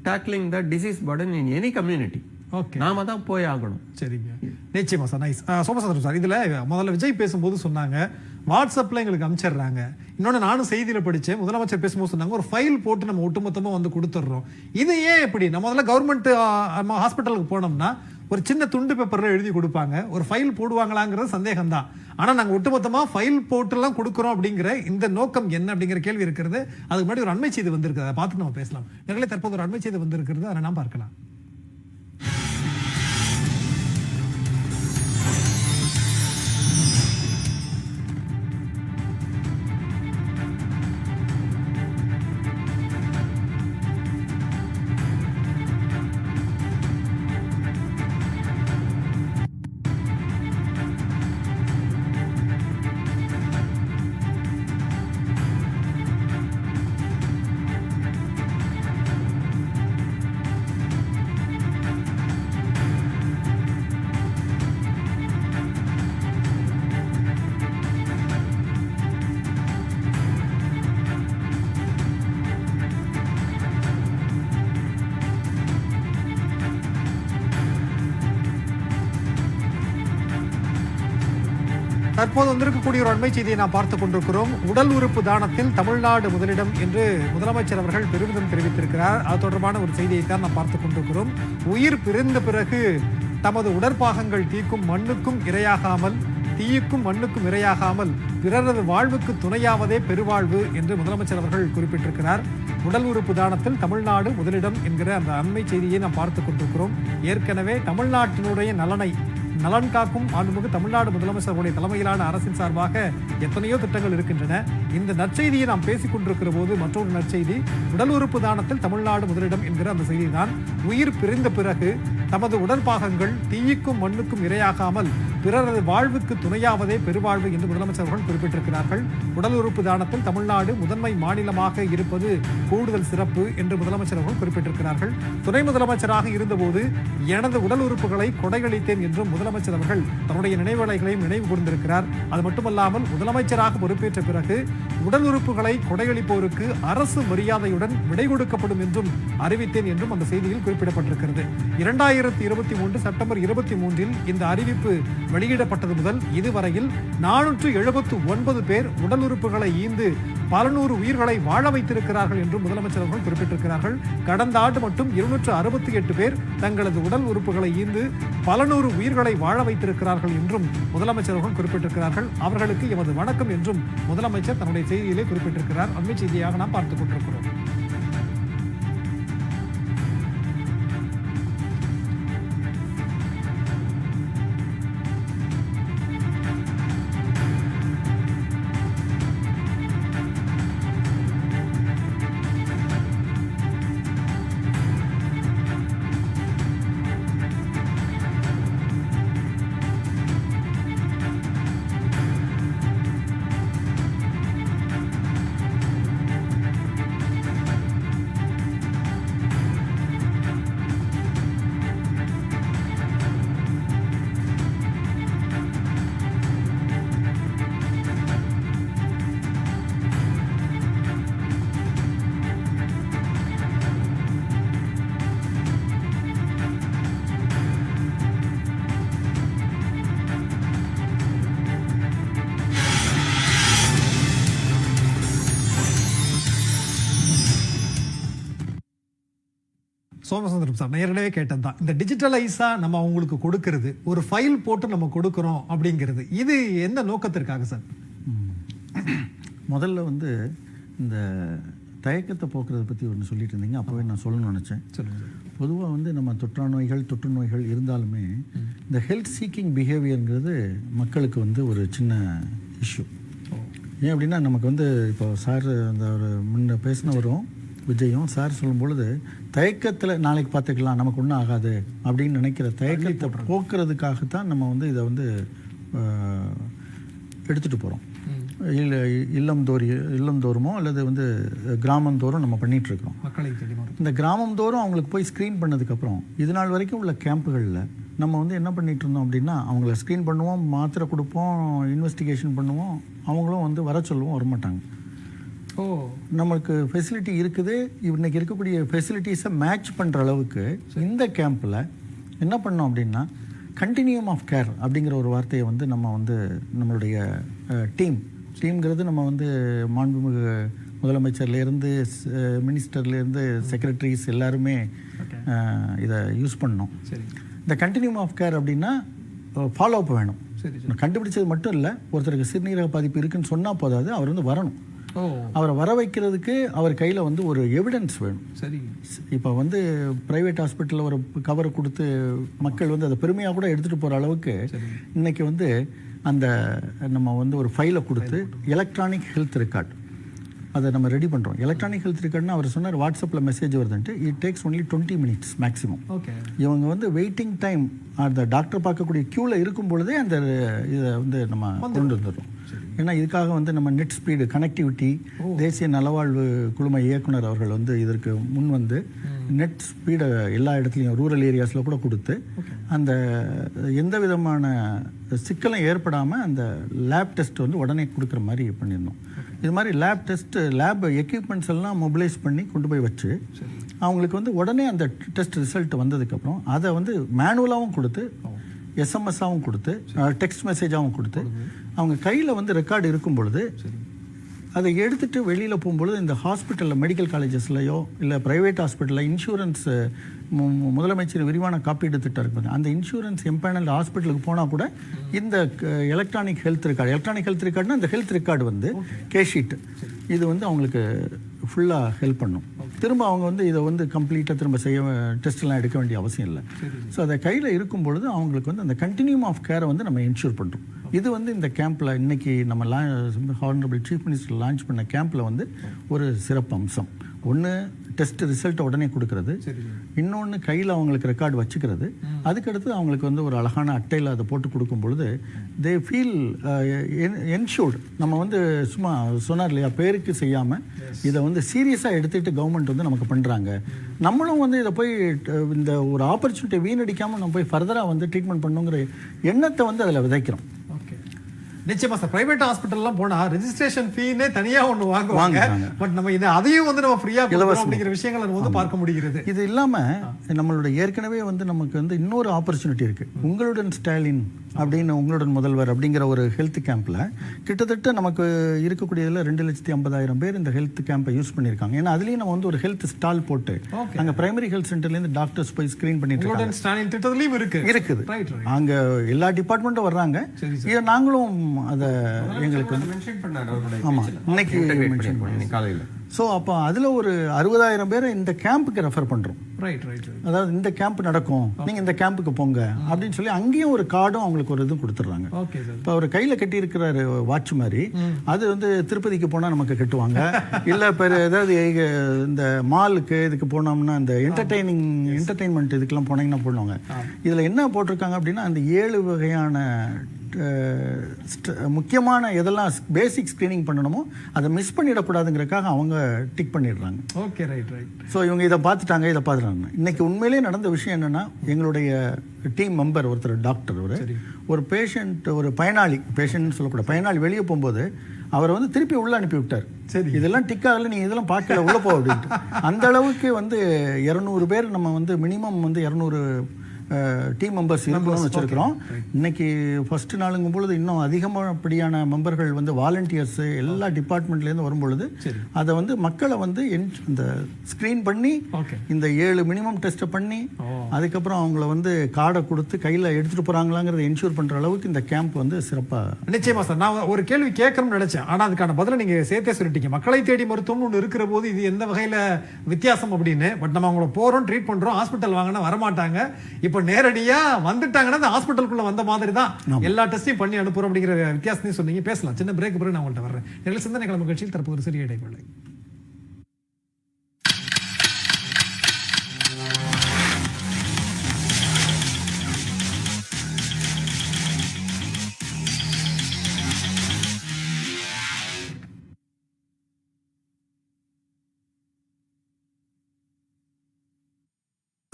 tackling the disease burden in any community. Okay, நாம தான் போய் ஆகணும். சரிங்க, நிச்சயமா சார். நைஸ். சோமசுந்தரம் சார், இதுல முதல்ல விஜய் பேசும்போது சொன்னாங்க வாட்ஸ்அப்ல எங்களுக்கு அனுப்பிச்சிடுறாங்க. இன்னொன்று நானும் செய்தியில் படித்தேன், முதலமைச்சர் பேசும்போது சொன்னாங்க ஒரு ஃபைல் போட்டு நம்ம ஒட்டுமொத்தமாக வந்து கொடுத்துட்றோம். இது ஏன் எப்படி? நம்ம முதல்ல கவர்மெண்ட் ஹாஸ்பிட்டலுக்கு போனோம்னா ஒரு சின்ன துண்டு பேப்பரில் எழுதி கொடுப்பாங்க, ஒரு ஃபைல் போடுவாங்களாங்கிறது சந்தேகம் தான். ஆனால் நாங்கள் ஒட்டுமொத்தமாக ஃபைல் போட்டுலாம் கொடுக்குறோம் அப்படிங்கிற இந்த நோக்கம் என்ன அப்படிங்கிற கேள்வி இருக்கிறது. அதுக்கு முன்னாடி ஒரு அண்மை செய்தி வந்திருக்குது, அதை பார்த்து நம்ம பேசலாம். நேரங்களே, தற்போது ஒரு அண்மை செய்தி வந்திருக்கிறது, அதை நாம் பார்க்கலாம். தற்போது வந்திருக்கக்கூடிய ஒரு அண்மை செய்தியை நாம் பார்த்துக் கொண்டிருக்கிறோம். உடல் உறுப்பு தானத்தில் தமிழ்நாடு முதலிடம் என்று முதலமைச்சர் அவர்கள் பெருமிதம் தெரிவித்திருக்கிறார். அது தொடர்பான ஒரு செய்தியை தான் நாம் பார்த்துக் கொண்டிருக்கிறோம். உயிர் பிரிந்த பிறகு தமது உடற்பாகங்கள் தீக்கும் மண்ணுக்கும் இரையாகாமல், தீயுக்கும் மண்ணுக்கும் இரையாகாமல் பிறரது வாழ்வுக்கு துணையாவதே பெருவாழ்வு என்று முதலமைச்சர் அவர்கள் குறிப்பிட்டிருக்கிறார். உடல் உறுப்பு தானத்தில் தமிழ்நாடு முதலிடம் என்கிற அந்த அண்மை செய்தியை நாம் பார்த்துக் கொண்டிருக்கிறோம். ஏற்கனவே தமிழ்நாட்டினுடைய நலன் காக்கும் மாண்புமிகு தமிழ்நாடு முதலமைச்சர்களுடைய தலைமையிலான அரசின் சார்பாக எத்தனையோ திட்டங்கள் இருக்கின்றன. இந்த நற்செய்தியை நாம் பேசிக் கொண்டிருக்கிற போது மற்றொரு நற்செய்தி, உடல் உறுப்பு தானத்தில் தமிழ்நாடு முதலிடம் என்கிற அந்த செய்தி தான். உயிர் பிரிந்த பிறகு தமது உடற்பாகங்கள் தீயுக்கும் மண்ணுக்கும் இரையாகாமல் பிறரது வாழ்வுக்கு துணையாவதே பெருவாழ்வு என்று முதலமைச்சர்கள் குறிப்பிட்டிருக்கிறார்கள். உடல் உறுப்பு தானத்தில் தமிழ்நாடு முதன்மை மாநிலமாக இருப்பது கூடுதல் சிறப்பு என்று முதலமைச்சர் அவர்கள் குறிப்பிட்டிருக்கிறார்கள். துணை முதலமைச்சராக இருந்தபோது எனது உடல் உறுப்புகளை கொடையளித்தேன் என்றும் முதலமைச்சர் அவர்கள் தன்னுடைய நினைவலைகளையும் நினைவு கூர்ந்திருக்கிறார். அது மட்டுமல்லாமல் முதலமைச்சராக பொறுப்பேற்ற பிறகு உடல் உறுப்புகளை கொடையளிப்போருக்கு அரசு மரியாதையுடன் விடை கொடுக்கப்படும் என்றும் அறிவித்தேன் என்றும் அந்த செய்தியில் குறிப்பிடப்பட்டிருக்கிறது. 2023 செப்டம்பர் 23 இந்த அறிவிப்பு வெளியிடப்பட்டது முதல் இதுவரையில் 479 பேர் உடல் உறுப்புகளை ஈந்து பல நூறு உயிர்களை வாழ வைத்திருக்கிறார்கள் என்றும் முதலமைச்சர் அவர்கள் குறிப்பிட்டிருக்கிறார்கள். கடந்த ஆண்டு மட்டும் 268 பேர் தங்களது உடல் உறுப்புகளை ஈந்து பல நூறு உயிர்களை வாழ வைத்திருக்கிறார்கள் என்றும் முதலமைச்சர் அவர்கள் குறிப்பிட்டிருக்கிறார்கள். அவர்களுக்கு எமது வணக்கம் என்றும் முதலமைச்சர் தன்னுடைய செய்தியிலே குறிப்பிட்டிருக்கிறார். அண்மை செய்தியாக நாம் பார்த்துக் கொண்டிருக்கிறோம். சோமசுந்தரம் சார், நேரடியாக கேட்டது தான். இந்த டிஜிட்டலைஸாக நம்ம அவங்களுக்கு கொடுக்கறது, ஒரு ஃபைல் போட்டு நம்ம கொடுக்குறோம் அப்படிங்கிறது, இது எந்த நோக்கத்திற்காக சார்? முதல்ல வந்து இந்த தயக்கத்தை போக்குறதை பற்றி ஒன்று சொல்லிட்டு இருந்தீங்க, அப்போவே நான் சொல்லணும்னு நினச்சேன். பொதுவாக வந்து நம்ம தொற்று நோய்கள் இருந்தாலுமே இந்த ஹெல்த் சீக்கிங் பிஹேவியருங்கிறது மக்களுக்கு வந்து ஒரு சின்ன இஷ்யூ. ஏன் அப்படின்னா நமக்கு வந்து இப்போ சார் அந்த ஒரு முன்ன பேசினவரும் விஜயும் சார் சொல்லும் பொழுது தயக்கத்தில் நாளைக்கு பார்த்துக்கலாம் நமக்கு ஒன்றும் ஆகாது அப்படின்னு நினைக்கிற தயக்கத்தை போக்குறதுக்காகத்தான் நம்ம வந்து இதை வந்து எடுத்துகிட்டு போகிறோம். இல்லந்தோறுமோ அல்லது வந்து கிராமந்தோறும் நம்ம பண்ணிகிட்ருக்கோம். இந்த கிராமந்தோறும் அவங்களுக்கு போய் ஸ்க்ரீன் பண்ணதுக்கப்புறம் இது நாள் வரைக்கும் உள்ள கேம்புகளில் நம்ம வந்து என்ன பண்ணிகிட்டு இருந்தோம் அப்படின்னா அவங்கள ஸ்க்ரீன் பண்ணுவோம், மாத்திரை கொடுப்போம், இன்வெஸ்டிகேஷன் பண்ணுவோம், அவங்களும் வந்து வர சொல்லுவோம், வரமாட்டாங்க. நம்மளுக்கு ஃபெசிலிட்டி இருக்குது, இன்றைக்கி இருக்கக்கூடிய ஃபெசிலிட்டிஸை மேட்ச் பண்ணுற அளவுக்கு இந்த கேம்பில் என்ன பண்ணோம் அப்படின்னா கண்டினியூம் ஆஃப் கேர் அப்படிங்கிற ஒரு வார்த்தையை வந்து நம்ம வந்து நம்மளுடைய டீம்ங்கிறது நம்ம வந்து மாண்புமிகு முதலமைச்சர்லேருந்து மினிஸ்டர்லேருந்து செக்ரட்டரிஸ் எல்லாருமே இதை யூஸ் பண்ணோம். இந்த கண்டினியூம் ஆஃப் கேர் அப்படின்னா ஃபாலோ அப் வேணும். கண்டுபிடிச்சது மட்டும் இல்லை, ஒருத்தருக்கு சிறுநீரக பாதிப்பு இருக்குன்னு சொன்னால் போதாது, அவர் வந்து வரணும். அவரை வர வைக்கிறதுக்கு அவர் கையில் வந்து ஒரு எவிடன்ஸ் வேணும். சரி, இப்போ வந்து ப்ரைவேட் ஹாஸ்பிட்டலில் ஒரு கவரை கொடுத்து மக்கள் வந்து அதை பெருமையாக கூட எடுத்துகிட்டு போகிற அளவுக்கு இன்றைக்கி வந்து அந்த நம்ம வந்து ஒரு ஃபைலை கொடுத்து எலக்ட்ரானிக் ஹெல்த் ரெக்கார்ட் அதை நம்ம ரெடி பண்ணுறோம். எலக்ட்ரானிக் ஹெல்த் ரெக்கார்ட்னா அவர் சொன்னார் வாட்ஸ்அப்பில் மெசேஜ் வருதுன்ட்டு, it takes only 20 minutes maximum. இவங்க வந்து வெயிட்டிங் டைம் அந்த டாக்டர் பார்க்கக்கூடிய க்யூவில் இருக்கும் பொழுதே அந்த இதை வந்து நம்ம கொண்டு வந்துடுறோம். ஏன்னா இதுக்காக வந்து நம்ம நெட் ஸ்பீடு கனெக்டிவிட்டி தேசிய நலவாழ்வு குழும இயக்குனர் அவர்கள் வந்து இதற்கு முன் வந்து நெட் ஸ்பீடை எல்லா இடத்துலையும் ரூரல் ஏரியாஸில் கூட கொடுத்து அந்த எந்த விதமான சிக்கலும் ஏற்படாமல் அந்த லேப் டெஸ்ட் வந்து உடனே கொடுக்குற மாதிரி பண்ணியிருந்தோம். இது மாதிரி லேப் எக்யூப்மெண்ட்ஸ் எல்லாம் மொபிலைஸ் பண்ணி கொண்டு போய் வச்சு அவங்களுக்கு வந்து உடனே அந்த டெஸ்ட் ரிசல்ட் வந்ததுக்கப்புறம் அதை வந்து மேனுவலாகவும் கொடுத்து எஸ்எம்எஸ்ஸாகவும் கொடுத்து டெக்ஸ்ட் மெசேஜாகவும் கொடுத்து அவங்க கையில் வந்து ரெக்கார்டு இருக்கும் பொழுது அதை எடுத்துகிட்டு வெளியில் போகும்பொழுது இந்த ஹாஸ்பிட்டலில் மெடிக்கல் காலேஜஸ்லையோ இல்லை ப்ரைவேட் ஹாஸ்பிட்டலில் இன்சூரன்ஸ் முதலமைச்சர் விரிவான காப்பீடு திட்டம் இருக்குது, அந்த இன்சூரன்ஸ் எம்பேனல் ஹாஸ்பிட்டலுக்கு போனால் கூட இந்த எலக்ட்ரானிக் ஹெல்த் ரெக்கார்டுனா அந்த ஹெல்த் ரெக்கார்டு வந்து கேஷீட் இது வந்து அவங்களுக்கு ஃபுல்லாக ஹெல்ப் பண்ணும். திரும்ப அவங்க வந்து இதை வந்து கம்ப்ளீட்டாக திரும்ப டெஸ்ட்லாம் எடுக்க வேண்டிய அவசியம் இல்லை. ஸோ அதை கையில் இருக்கும் பொழுது அவங்களுக்கு வந்து அந்த கண்டினியூம் ஆஃப் கேரை வந்து நம்ம என்ஷூர் பண்ணுறோம். இது வந்து இந்த கேம்பில் இன்றைக்கி நம்ம ஹானரபிள் சீஃப் மினிஸ்டர் லான்ச் பண்ண கேம்பில் வந்து ஒரு சிறப்பு அம்சம். ஒன்று டெஸ்ட் ரிசல்ட்டை உடனே கொடுக்கறது, இன்னொன்று கையில் அவங்களுக்கு ரெக்கார்டு வச்சுக்கிறது, அதுக்கடுத்து அவங்களுக்கு வந்து ஒரு அழகான அட்டையில் அதை போட்டு கொடுக்கும் பொழுது தே ஃபீல் என்ஷூர்டு. நம்ம வந்து சும்மா சொன்னார் இல்லையா, பேருக்கு செய்யாமல் இதை வந்து சீரியஸாக எடுத்துகிட்டு கவர்மெண்ட் வந்து நமக்கு பண்ணுறாங்க. நம்மளும் வந்து இதை போய் இந்த ஒரு ஆப்பர்ச்சுனிட்டியை வீணடிக்காமல் நம்ம போய் ஃபர்தராக வந்து ட்ரீட்மெண்ட் பண்ணுங்கிற எண்ணத்தை வந்து அதில் விதைக்கிறோம். நிச்சயமா சார், பிரைவேட் ஹாஸ்பிட்டல்லாம் போனா ரெஜிஸ்ட்ரேஷன் ஃபீனே தனியா ஒன்று வாங்குவாங்க. பட் நம்ம இதை அதையும் வந்து நம்ம ஃப்ரீயா கொடுக்கிறோம் அப்படிங்கிற விஷயங்களை நம்ம வந்து பார்க்க முடிகிறது. இது இல்லாம நம்மளோட ஏற்கனவே வந்து நமக்கு வந்து இன்னொரு ஆப்பர்ச்சுனிட்டி இருக்கு. உங்களுடன் ஸ்டாலின் அப்படின்னு உங்களுடன் முதல்வர் அப்படிங்கிற ஒரு ஹெல்த் கேம்ப்ல கிட்டத்தட்ட நமக்கு இருக்கக்கூடியதுல 2,50,000 பேர் இந்த ஹெல்த் கேம்பை யூஸ் பண்ணியிருக்காங்க. ஏன்னா அதுலயும் நம்ம வந்து ஒரு ஹெல்த் ஸ்டால் போட்டு அங்க பிரைமரி ஹெல்த் சென்டர்ல இருந்து டாக்டர்ஸ் போய் ஸ்கிரீன் பண்ணிட்டு உங்களுடன் ஸ்டாலின் திட்டத்திலயும் இருக்குது. அங்க எல்லா டிபார்ட்மெண்ட்டும் வர்றாங்க. நாங்களும் அதை எங்களுக்கு ஆமா இன்னைக்கு மென்ஷன் பண்ணி காலையில். ஸோ அப்போ அதில் ஒரு 60,000 பேரை இந்த கேம்புக்கு ரெஃபர் பண்ணுறோம். அதாவது இந்த கேம்ப் நடக்கும், நீங்கள் இந்த கேம்புக்கு போங்க அப்படின்னு சொல்லி அங்கேயும் ஒரு கார்டும் அவங்களுக்கு ஒரு இதுவும் கொடுத்துட்றாங்க. இப்போ அவர் கையில் கட்டியிருக்கிறாரு வாட்ச் மாதிரி, அது வந்து திருப்பதிக்கு போனால் நமக்கு கட்டுவாங்க, இல்லை இப்போ ஏதாவது இந்த மாலுக்கு இதுக்கு போனோம்னா இந்த என்டர்டெயின்மெண்ட் இதுக்கெல்லாம் போனீங்கன்னா போடுவாங்க. இதில் என்ன போட்டிருக்காங்க அப்படின்னா அந்த 7 வகையான முக்கியமான எதெல்லாம் பேசிக் ஸ்கிரீனிங் பண்ணணுமோ அதை மிஸ் பண்ணிடக்கூடாதுங்கிறதுக்காக அவங்க டிக் பண்ணிடுறாங்க. Okay, right. ஸோ இவங்க இதை பார்த்துட்டாங்க, இதை பார்த்துட்டாங்க. இன்னைக்கு உண்மையிலேயே நடந்த விஷயம் என்னன்னா, எங்களுடைய டீம் மெம்பர் ஒருத்தர் டாக்டர் ஒரு பேஷண்ட், ஒரு பேஷண்ட் சொல்லக்கூடாது, பயனாளி வெளியே போகும்போது அவரை வந்து திருப்பி உள்ள அனுப்பி விட்டார். சரி, இதெல்லாம் டிக்காகல, நீங்க இதெல்லாம் பார்க்கல, உள்ள போ அப்படின்ட்டு. அந்த அளவுக்கு வந்து 200 பேர் நம்ம வந்து மினிமம் வந்து 200 டீம் மெம்பர்ஸ் இருக்கணும்னு வச்சுருக்கிறோம். இன்னைக்கு ஃபர்ஸ்ட் நாளுங்கும் பொழுது இன்னும் அதிகமாகப்படியான மெம்பர்கள் வந்து வாலண்டியர்ஸு எல்லா டிபார்ட்மெண்ட்லேருந்து வரும்பொழுது அதை வந்து மக்களை வந்து இந்த ஸ்க்ரீன் பண்ணி இந்த 7 மினிமம் டெஸ்ட்டை பண்ணி அதுக்கப்புறம் அவங்கள வந்து கார்டை கொடுத்து கையில் எடுத்துகிட்டு போகிறாங்களாங்கிறத என்ஷூர் பண்ணுற அளவுக்கு இந்த கேம்ப் வந்து சிறப்பாக. நிச்சயமா சார், நான் ஒரு கேள்வி கேட்கணும்னு நினச்சேன், ஆனால் அதுக்கான பதிலை நீங்கள் சேர்த்தே சொல்லிட்டீங்க. மக்களை தேடி மருத்துவம்னு ஒன்று இருக்கிற போது இது எந்த வகையில் வித்தியாசம் அப்படின்னு. பட் நம்ம அவங்கள போகிறோம், ட்ரீட் பண்ணுறோம், ஹாஸ்பிட்டல் வாங்கினா வரமாட்டாங்க. இப்போ நேரடியா வந்துட்டாங்கன்னா அந்த ஹாஸ்பிட்டலுக்குள்ள வந்த மாதிரி தான் எல்லா டெஸ்டையும் பண்ணி அனுப்புறோம் அப்படிங்கிற வித்தியாசத்தையும் சொன்னீங்க. பேசலாம், சின்ன பிரேக் பிறகு நான் உங்கள்கிட்ட வர்றேன். சிந்தனை கிழமை நிகழ்ச்சியில் தற்போது சிறிய இடைவேளை.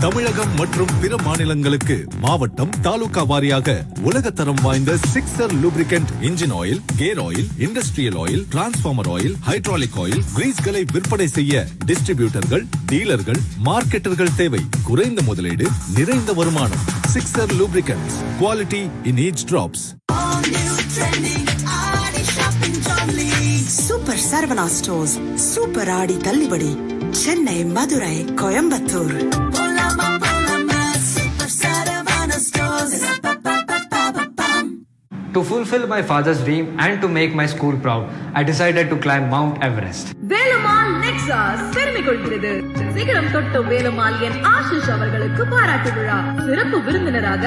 தமிழகம் மற்றும் பிற மாநிலங்களுக்கு மாவட்டம் தாலுகா வாரியாக உலகத்தரம் வாய்ந்த 6R lubricant engine oil, gear oil, industrial oil, transformer oil, hydraulic oil, கிரீஸ்களை விற்பனை செய்ய டிஸ்ட்ரிபியூட்டர்கள், டீலர்கள், மார்க்கெட்டர்கள் தேவை. குறைந்த முதலீடு, நிறைந்த வருமானம். 6R lubricants, quality in each drops. Super Saravana stores super Aadi தள்ளுபடி Chennai, Madurai, Coimbatore. To fulfill my father's dream and to make my school proud, I decided to climb Mount Everest. Velammal நெக்ஸாஸ் பெருமை கொள்கிறது. சிகரம் தொட்ட வேலம்மாள் என் ஆஷிஷ் அவர்களுக்கு பாராட்டு விழா. சிறப்பு விருந்தினராக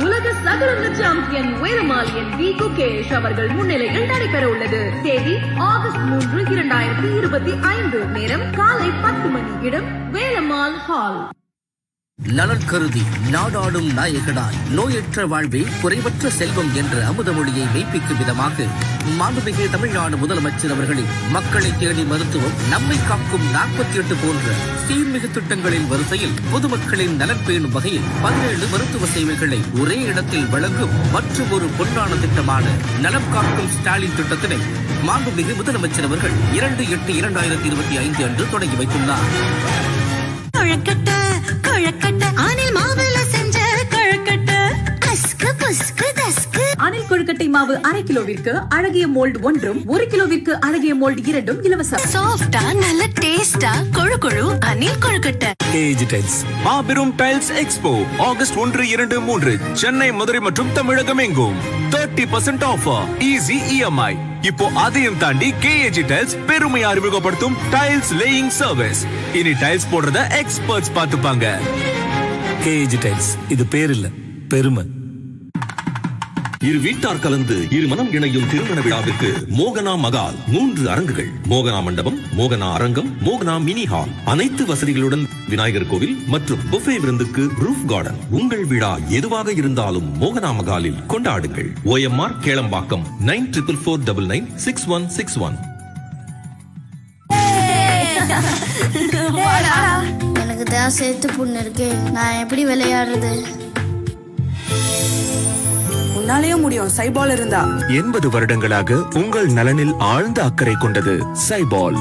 உலக சதுரங்க champion Velammal N V Gukesh அவர்கள் முன்னிலையில் நடைபெற உள்ளது. தேதி ஆகஸ்ட் 3, 2025. நேரம் காலை 10 மணி. இடம் வேலம்மாள் ஹால். நலன் கருதி நாடாடும் நாயகனாய் நோயற்ற வாழ்வே குறைவற்ற செல்வம் என்ற அமுதமொழியை மெய்ப்பிக்கும் விதமாக மாண்புமிகு தமிழ்நாடு முதலமைச்சர் அவர்களின் மக்களை தேடி மருத்துவம், நம்மை காக்கும் 48 போன்ற சீர்மிகு திட்டங்களின் வரிசையில் பொதுமக்களின் நலன் பேணும் வகையில் 17 மருத்துவ சேவைகளை ஒரே இடத்தில் வழங்கும் மற்றும் ஒரு பொன்னான திட்டமான நலம் காக்கும் ஸ்டாலின் திட்டத்தினை மாண்புமிகு முதலமைச்சர் அவர்கள் 2/8/2025 அன்று தொடங்கி வைத்துள்ளார். கொழக்கட்டை கொழக்கட்டை அணில் மாவுல செஞ்ச கொழக்கட்டை அஸ்கு புஸ்கு தஸ்கு. அணில் கொழுக்கட்டை மாவு 1/2 கிலோவிற்கு அழகிய மோல்டு 1, 1 கிலோவிற்கு அழகிய மோல்டு 2 இலவசம். சாஃப்டா நல்ல டேஸ்டா கொழு கொழு அணில் கொழுக்கட்டை. KG Tiles மாபெரும் tiles expo August 1, 2, 3 Chennai, Madurai மற்றும் தமிழகம் எங்கும் 30% ஆஃபர், ஈஸி EMI. இப்போ அதையும் தாண்டி KG Tiles பெருமை அறிமுகப்படுத்தும் டைல்ஸ் லேயிங் சர்வீஸ். இனி டைல்ஸ் போடுறத எக்ஸ்பர்ட்ஸ் பார்த்துப்பாங்க. KG Tiles, இது பேர் இல்ல, பெருமை. இரு வீட்டார் கலந்து இரு மனம் இணையும் திருமண விழாவிற்கு மோகனா மகால் 3 அரங்குகள். மோகனா மண்டபம், மோகனா அரங்கம், மோகனா மினி ஹால். அனைத்து வசதிகளுடன் விநாயகர் கோவில் மற்றும் புஃபே விருந்துக்கு ரூஃப் கார்டன். உங்கள் விழா எதுவாக இருந்தாலும் மோகனா மகாலில் கொண்டாடுங்கள். OMR கேளம்பாக்கம் 9444996161. எனக்கு தான் சேர்த்து புண்ணு இருக்கு, நான் எப்படி விளையாடுறது? உன்னாலேயும் முடியும், சைபால் இருந்தா. 80 வருடங்களாக உங்கள் நலனில் ஆழ்ந்த அக்கறை கொண்டது சைபால்.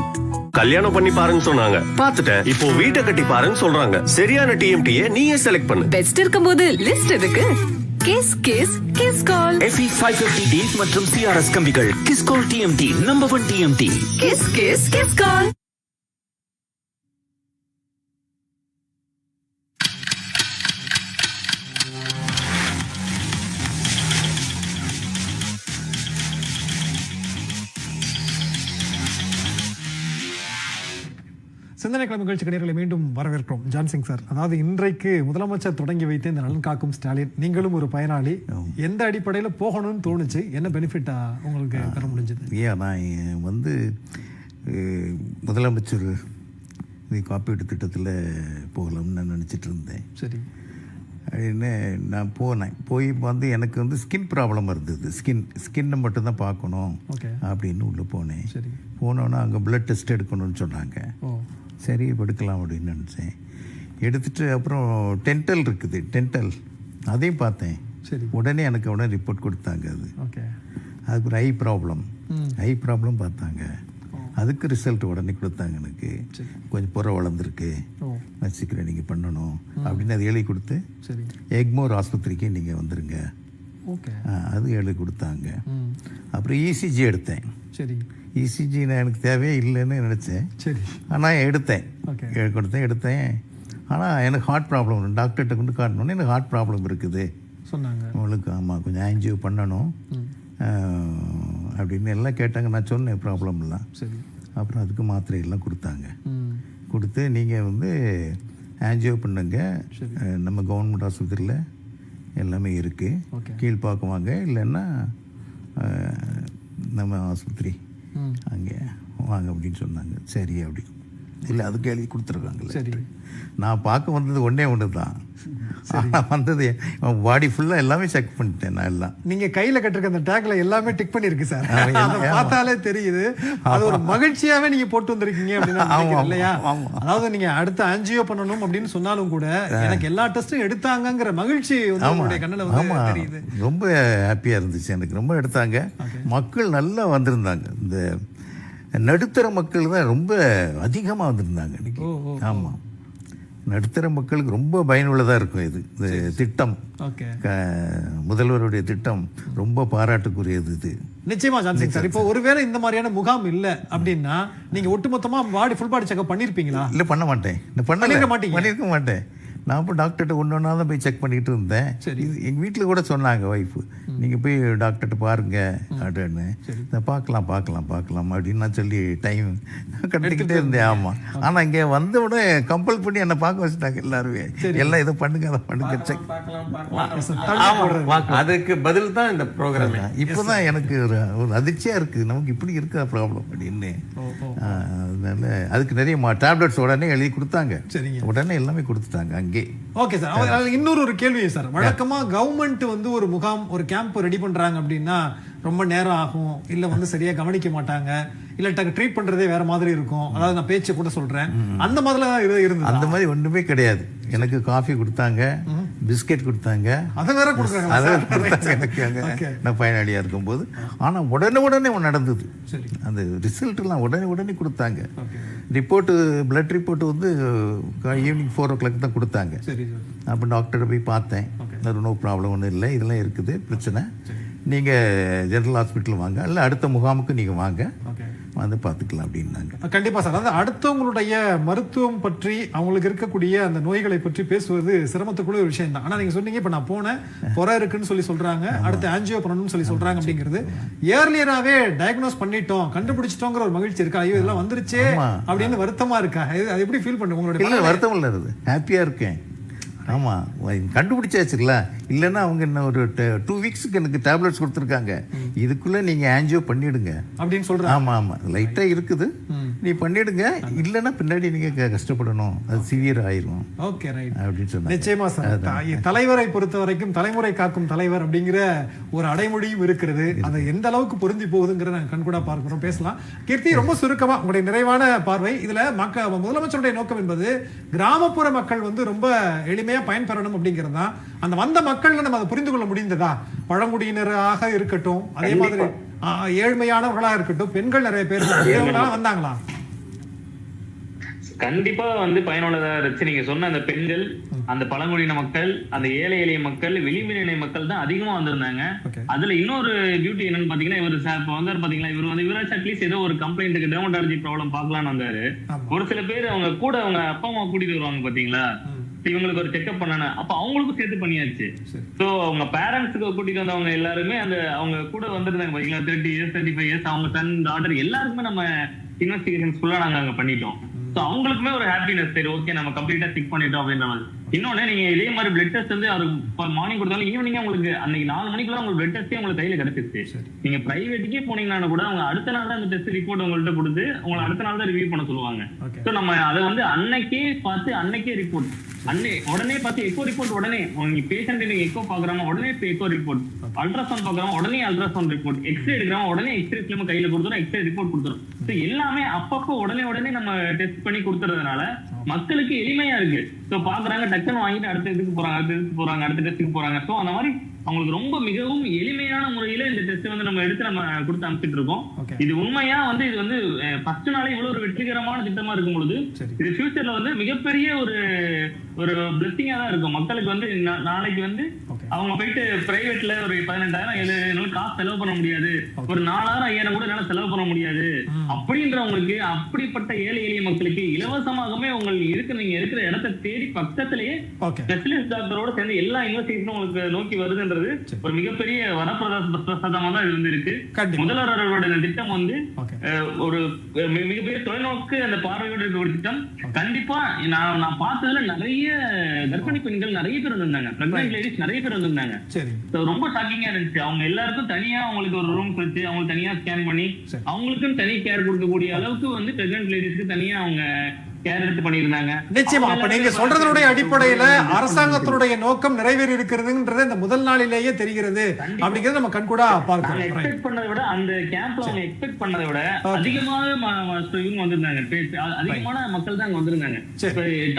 கல்யாணம் பண்ணி பாருன்னு சொன்னாங்க, பார்த்துட்டேன். இப்போ வீட்டை கட்டி பாருன்னு சொல்றாங்க. சரியான TMT-ய நீயே செலக்ட் பண்ணு. பெஸ்ட் இருக்கும்போது லிஸ்ட் எதுக்கு? Kiss kiss kiss call. FE 550D மற்றும் CRS கம்பிகள். Kiss call TMT, number 1 TMT. Kiss kiss kiss call. சிந்தனை கிழமை நிகழ்ச்சி நேயர்களை மீண்டும் வரவேற்கிறோம். ஜான்சிங் சார், அதாவது இன்றைக்கு முதலமைச்சர் தொடங்கி வைத்த இந்த நலன் காக்கும் ஸ்டாலின், நீங்களும் ஒரு பயனாளி, எந்த அடிப்படையில் போகணும்னு தோணுச்சு? என்ன பெனிஃபிட்டா உங்களுக்கு பெற முடிஞ்சது? நான் வந்து முதலமைச்சர் காப்பீட்டு திட்டத்தில் போகலாம்னு நான் நினச்சிட்டு இருந்தேன். சரி. அப்படின்னு நான் போய் வந்து எனக்கு வந்து ஸ்கின் ப்ராப்ளம் இருந்தது. ஸ்கின்னை மட்டும்தான் பார்க்கணும் அப்படின்னு உள்ளே போனேன். போனோன்னா அங்கே பிளட் டெஸ்ட் எடுக்கணும்னு சொன்னாங்க. சரி எடுக்கலாம் அப்படின்னு நினச்சேன். எடுத்துகிட்டு அப்புறம் டென்டல் இருக்குது, டென்டல் அதையும் பார்த்தேன். உடனே எனக்கு ரிப்போர்ட் கொடுத்தாங்க. அதுக்கு ஒரு ஐ ப்ராப்ளம் பார்த்தாங்க. அதுக்கு ரிசல்ட் உடனே கொடுத்தாங்க. எனக்கு கொஞ்சம் புற வளர்ந்துருக்கு, சீக்கிரம் நீங்கள் பண்ணணும் அப்படின்னு அது எழுதி கொடுத்து எக்மோர் ஆஸ்பத்திரிக்கு நீங்கள் வந்துடுங்க அது எழுதி கொடுத்தாங்க. அப்புறம் ECG எடுத்தேன். ECG நான் எனக்கு தேவையே இல்லைன்னு நினச்சேன். ஆனால் எடுத்தேன். ஆனால் எனக்கு ஹார்ட் ப்ராப்ளம், டாக்டர்கிட்ட கொண்டு காட்டணுன்னு எனக்கு ஹார்ட் ப்ராப்ளம் இருக்குது சொன்னாங்க. உங்களுக்கு ஆமாம் கொஞ்சம் ஆன்ஜியோ பண்ணணும் அப்படின்னு எல்லாம் கேட்டாங்க. நான் சொன்னேன் ப்ராப்ளம்லாம். அப்புறம் அதுக்கு மாத்திரையெல்லாம் கொடுத்து நீங்கள் வந்து ஆன்ஜியோ பண்ணுங்க, நம்ம கவர்மெண்ட் ஆஸ்பத்திரியில் எல்லாமே இருக்குது, கீழ்பாக்கம் வாங்க, இல்லைன்னா நம்ம ஆஸ்பத்திரி அங்கே வாங்க அப்படின்னு சொன்னாங்க. சரி அப்படி இல்லை அதுக்கு எழுதி கொடுத்துருக்காங்க. சரி, நான் பார்க்க வந்தது ஒன்று தான். வந்தது பாடி ஃபுல்லாக எல்லாமே செக் பண்ணிட்டேன் நான் எல்லாம். நீங்க கையில கட்டிருக்க அந்த டேக்ல எல்லாமே டிக் பண்ணிருக்கு சார். அதை பார்த்தாலே தெரியுது. அது ஒரு மகிழ்ச்சியாவே நீங்க போட்டு வந்திருக்கீங்க அப்படின்னு இல்லையா? அதாவது நீங்க அடுத்த ஆஞ்சியோ பண்ணணும் அப்படின்னு சொன்னாலும் கூட எனக்கு எல்லா டெஸ்டும் எடுத்தாங்கங்கிற மகிழ்ச்சி உங்களுடைய கண்ணுல வந்து தெரியுது. ரொம்ப ஹாப்பியா இருந்துச்சு எனக்கு. ரொம்ப எடுத்தாங்க. மக்கள் நல்லா வந்திருந்தாங்க. இந்த நடுத்தர மக்கள் தான் ரொம்ப அதிகமாக வந்திருந்தாங்க இன்னைக்கு. ஆமாம், நடுத்தர மக்களுக்கு ரொம்ப பயனுள்ளதாக இருக்கும் இது. இந்த திட்டம், முதல்வருடைய திட்டம் ரொம்ப பாராட்டுக்குரியது இது. நிச்சயமா ஜான்சிங் சார். இப்போ ஒருவேளை இந்த மாதிரியான முகாம் இல்லை அப்படின்னா நீங்க ஒட்டுமொத்தமா ஃபுல் பாடி செக்அப் பண்ணிருப்பீங்களா? இல்லை, பண்ண மாட்டேன். பண்ணிருக்க மாட்டேன். நான் இப்போ டாக்டர்கிட்ட ஒன்றா தான் போய் செக் பண்ணிக்கிட்டு இருந்தேன். எங்கள் வீட்டில் கூட சொன்னாங்க ஒய்ஃபு, நீங்கள் போய் டாக்டர்கிட்ட பாருங்க அப்படின்னு. பார்க்கலாம் அப்படின்னு நான் சொல்லி டைம் கட்டிக்கிட்டே இருந்தேன். ஆமாம், ஆனால் இங்கே வந்த உடனே கம்பல் பண்ணி என்னை பார்க்க வச்சுட்டாங்க எல்லாருமே. எல்லாம் இதை பண்ணுங்க அதை பண்ணுங்க செக். அதுக்கு பதில் தான் இந்த ப்ரோக்ராம். இப்போ தான் எனக்கு ஒரு அதிர்ச்சியாக இருக்குது, நமக்கு இப்படி இருக்கா ப்ராப்ளம் அப்படின்னு. அதனால அதுக்கு நிறைய டேப்லெட்ஸ் உடனே எழுதி கொடுத்தாங்க. உடனே எல்லாமே கொடுத்துட்டாங்க அங்கே. Okay sir. இன்னொரு கேள்வி சார். வழக்கமா கவர்மெண்ட் வந்து ஒரு முகாம், ஒரு கேம்ப் ரெடி பண்றாங்க அப்படின்னா ரொம்ப நேரம் ஆகும், இல்ல வந்து சரியா கவனிக்க மாட்டாங்க, இல்ல ட்ரீட் பண்றதே வேற மாதிரி இருக்கும். அதாவது நான் பேச்சு கூட சொல்றேன், அந்த மாதிரிலாம் இருந்தது. அந்த மாதிரி ஒன்றுமே கிடையாது. எனக்கு காஃபி கொடுத்தாங்க, பிஸ்கெட் கொடுத்தாங்க, அதை வேற கொடுத்தாங்க எனக்கு நான் பயனாளியா இருக்கும்போது. ஆனா உடனே நடந்தது. அந்த ரிசல்ட் எல்லாம் உடனே கொடுத்தாங்க. ரிப்போர்ட்டு, பிளட் ரிப்போர்ட் வந்து ஈவினிங் 4 o'clock தான் கொடுத்தாங்க. அப்போ டாக்டரை போய் பார்த்தேன். நோ ப்ராப்ளம் ஒன்றும் இல்லை, இதெல்லாம் இருக்குது பிரச்சனை, நீங்கள் ஜெனரல் ஹாஸ்பிட்டல் வாங்க, இல்லை அடுத்த முகாமுக்கு நீங்கள் வாங்க, வந்து பார்த்துக்கலாம் அப்படின்னாங்க. கண்டிப்பாக சார். அதாவது அடுத்தவங்களுடைய மருத்துவம் பற்றி, அவங்களுக்கு இருக்கக்கூடிய அந்த நோய்களை பற்றி பேசுவது சிரமத்துக்குள்ள ஒரு விஷயம் தான். ஆனால் நீங்கள் சொன்னீங்க, இப்போ நான் போனேன், புற இருக்குன்னு சொல்கிறாங்க, அடுத்து ஆஞ்சியோ பண்ணணும்னு சொல்கிறாங்க. அப்படிங்கிறது ஏர்லியராகவே டயக்னோஸ் பண்ணிட்டோம், கண்டுபிடிச்சிட்டோங்கிற ஒரு மகிழ்ச்சி இருக்கா? ஐயோ இதெல்லாம் வந்துருச்சே அப்படின்னு வருத்தமாக இருக்கா? அது எப்படி ஃபீல் பண்ணுங்க? உங்களுடைய வருத்தம் இல்லை, ஹாப்பியாக இருக்கேன். ஆமாம், கண்டுபிடிச்சாச்சுல. இல்லைன்னா அவங்க என்ன ஒரு 2 weeksக்கு எனக்கு டேப்லெட்ஸ் கொடுத்துருக்காங்க, இதுக்குள்ளே நீங்கள் ஆஞ்சியோ பண்ணிவிடுங்க அப்படின்னு சொல்கிறேன். ஆமாம், லைட்டாக இருக்குது, நீ பண்ணிவிடுங்க, இல்லைன்னா பின்னாடி நீங்கள் கஷ்டப்படணும், அது சிவியர் ஆயிரும். ஓகே, ரைட் அப்படின்னு சொன்னாங்க. நிச்சயமா சார். தலைவரை பொறுத்த வரைக்கும் தலைமுறை காக்கும் தலைவர் அப்படிங்கிற ஒரு அடைமொழியும் இருக்கிறது. அது எந்த அளவுக்கு பொருந்தி போகுதுங்கிற நாங்கள் கண்கூடா பார்க்கிறோம். பேசலாம். கீர்த்தி, ரொம்ப சுருக்கமாக உங்களுடைய நிறைவான பார்வை. இதில் முதலமைச்சருடைய நோக்கம் என்பது கிராமப்புற மக்கள் வந்து ரொம்ப எளிமையாக பயன்பெறணும் அப்படிங்கிறது தான். அந்த வந்த மக்கள் நம்ம அதை புரிந்து கொள்ள முடிந்ததா? பழங்குடியினராக இருக்கட்டும், அதே மாதிரி ஏழ்மையானவர்களாக இருக்கட்டும், பெண்கள் நிறைய பேர் வந்தாங்களா? கண்டிப்பா வந்து பயனுள்ளதா இருந்துச்சு. நீங்க சொன்ன அந்த பெண்கள், அந்த பழங்குடியின மக்கள், அந்த ஏழை எளிய மக்கள், விளிம்பின மக்கள் தான் அதிகமா வந்திருந்தாங்க. அதுல இன்னொரு பியூட்டி என்னன்னு பாத்தீங்கன்னா, இவர் இப்ப வந்தாரு பாத்தீங்களா, இவராச்சும் அட்லீஸ்ட் ஏதோ ஒரு கம்ப்ளைண்ட்டுக்கு டெர்மடாலஜி ப்ராப்ளம் பாக்கலாம்னு வந்தாரு. ஒரு சில பேர் அவங்க கூட அவங்க அப்பா அம்மா கூட்டிட்டு வருவாங்க பாத்தீங்களா, இவங்களுக்கு ஒரு செக்அப் பண்ணணும், அப்ப அவங்களுக்கும் சேர்த்து பண்ணியாச்சு. சோ அவங்க பேரண்ட்ஸுக்கு கூட்டிட்டு வந்தவங்க எல்லாருமே அந்த அவங்க கூட வந்துருந்தாங்க பாத்தீங்களா, 30 years 35 years, அவங்க சன் டாட்டர் எல்லாருக்குமே நம்ம இன்வெஸ்டிகேஷன்ஸ் ஃபுல்லா நாங்க அங்க பண்ணிட்டோம். சோ அவங்களுக்குமே ஒரு ஹாப்பினஸ், சரி ஓகே நம்ம கம்ப்ளீட்டா செக் பண்ணிட்டோம் அப்படின்ற மாதிரி. இன்னொன்னு, நீங்க இதே மாதிரி பிளட் டெஸ்ட் வந்து அவருக்கு மார்னிங் கொடுத்தாலும் ஈவினிங் உங்களுக்கு அன்னைக்கு 4 மணிக்குள்ள உங்களுக்கு பிளட் டெஸ்டே உங்களுக்கு கையில கிடைச்சிருச்சு. நீங்க பிரைவேட்டுக்கே போனீங்கன்னா கூட அவங்க அடுத்த நாள் தான் அந்த டெஸ்ட் ரிப்போர்ட் உங்கள்கிட்ட கொடுத்து உங்களை அடுத்த நாள் தான் ரிவ்யூ பண்ண சொல்லுவாங்க. சோ நம்ம அதை வந்து அன்னைக்கே பார்த்து அன்னைக்கே ரிப்போர்ட் உடனே பார்த்து எக்கோ ரிப்போர்ட் உடனே பேஷண்ட் நீங்க எக்கோ பாக்குறாங்க உடனே எக்கோ ரிப்போர்ட், அல்ட்ராசவுண்ட் பாக்குறாங்க உடனே அல்ட்ராசவுண்ட் ரிப்போர்ட், எக்ஸ்ரே எடுக்கிறாங்க உடனே எக்ஸ்ரே ஃபிலிம் கையில கொடுத்துரும், எக்ஸ்ரே ரிப்போர்ட் கொடுத்துரும். எல்லாமே அப்பப்போ உடனே நம்ம டெஸ்ட் பண்ணி கொடுத்துறதுனால மக்களுக்கு எளிமையா இருக்கு. சோ பாக்குறாங்க, டக்குன்னு வாங்கிட்டு அடுத்த இதுக்கு போறாங்க, அடுத்த டெஸ்ட்டுக்கு போறாங்க. சோ அந்த மாதிரி அவங்களுக்கு ரொம்ப மிகவும் எளிமையான முறையில இந்த டெஸ்ட் வந்து நம்ம எடுத்து நம்ம கொடுத்து அனுப்பிட்டு இருக்கோம். இது உண்மையா வந்து இது வந்து ஃபர்ஸ்ட் நாளே இவ்வளவு ஒரு வெற்றிகரமான திட்டமா இருக்கும் பொழுது இது ஃபியூச்சர்ல வந்து மிகப்பெரிய ஒரு பிளெஸிங்கா தான் இருக்கும் மக்களுக்கு. வந்து நாளைக்கு வந்து அவங்க போயிட்டு பிரைவேட்ல ஒரு 18,000 காசு செலவு பண்ண முடியாது, ஒரு 4,000 5,000 கூட என்னால செலவு பண்ண முடியாது அப்படின்றவங்களுக்கு, அப்படிப்பட்ட ஏழை எளிய மக்களுக்கு இலவசமாகவே நீங்க இருக்கிற இடத்தை தேடி பக்கத்திலேயே ஸ்பெஷலிஸ்ட் டாக்டரோட சேர்ந்து எல்லா இன்வெஸ்டிகேஷனும் உங்களுக்கு நோக்கி வருதுன்றது ஒரு மிகப்பெரிய வரப்பிரசாதமா தான் இது வந்து இருக்கு. முதல்வர் அவர்களோட திட்டம் வந்து ஒரு மிகப்பெரிய தொலைநோக்கு அந்த பார்வையோட இருக்க ஒரு திட்டம். கண்டிப்பா நான் பார்த்ததுல நிறைய கர்ப்பிணி பெண்கள் நிறைய பேர் வந்திருந்தாங்க, பிரெக்னன்ட் லேடிஸ் நிறைய பேர் வந்திருந்தாங்க. ரொம்ப ஷாக்கிங்கா இருந்துச்சு. அவங்க எல்லாருக்கும் தனியா அவங்களுக்கு ஒரு ரூம் வச்சு அவங்களுக்கு தனியா ஸ்கேன் பண்ணி அவங்களுக்கும் தனி கேர் கொடுக்கக்கூடிய அளவுக்கு வந்து பிரெக்னன்ட் லேடிஸ்க்கு தனியா அவங்க கேர் எடுத்து பண்ணியிருந்தாங்க. நிச்சயமா. அப்ப நீங்க சொல்றதனுடைய அடிப்படையில அரசாங்கத்தினுடைய நோக்கம் நிறைவேறி இருக்கிறதுன்றது இந்த முதல் நாளிலேயே தெரிகிறது அப்படிங்கறது நம்ம கண்கூடா பார்க்கிறோம். எக்ஸ்பெக்ட் பண்ணதை விட அந்த கேம்ப்ல அவங்க எக்ஸ்பெக்ட் பண்ணதை விட அதிகமான இவங்க வந்திருந்தாங்க, அதிகமான மக்கள் தான் அங்க வந்திருந்தாங்க.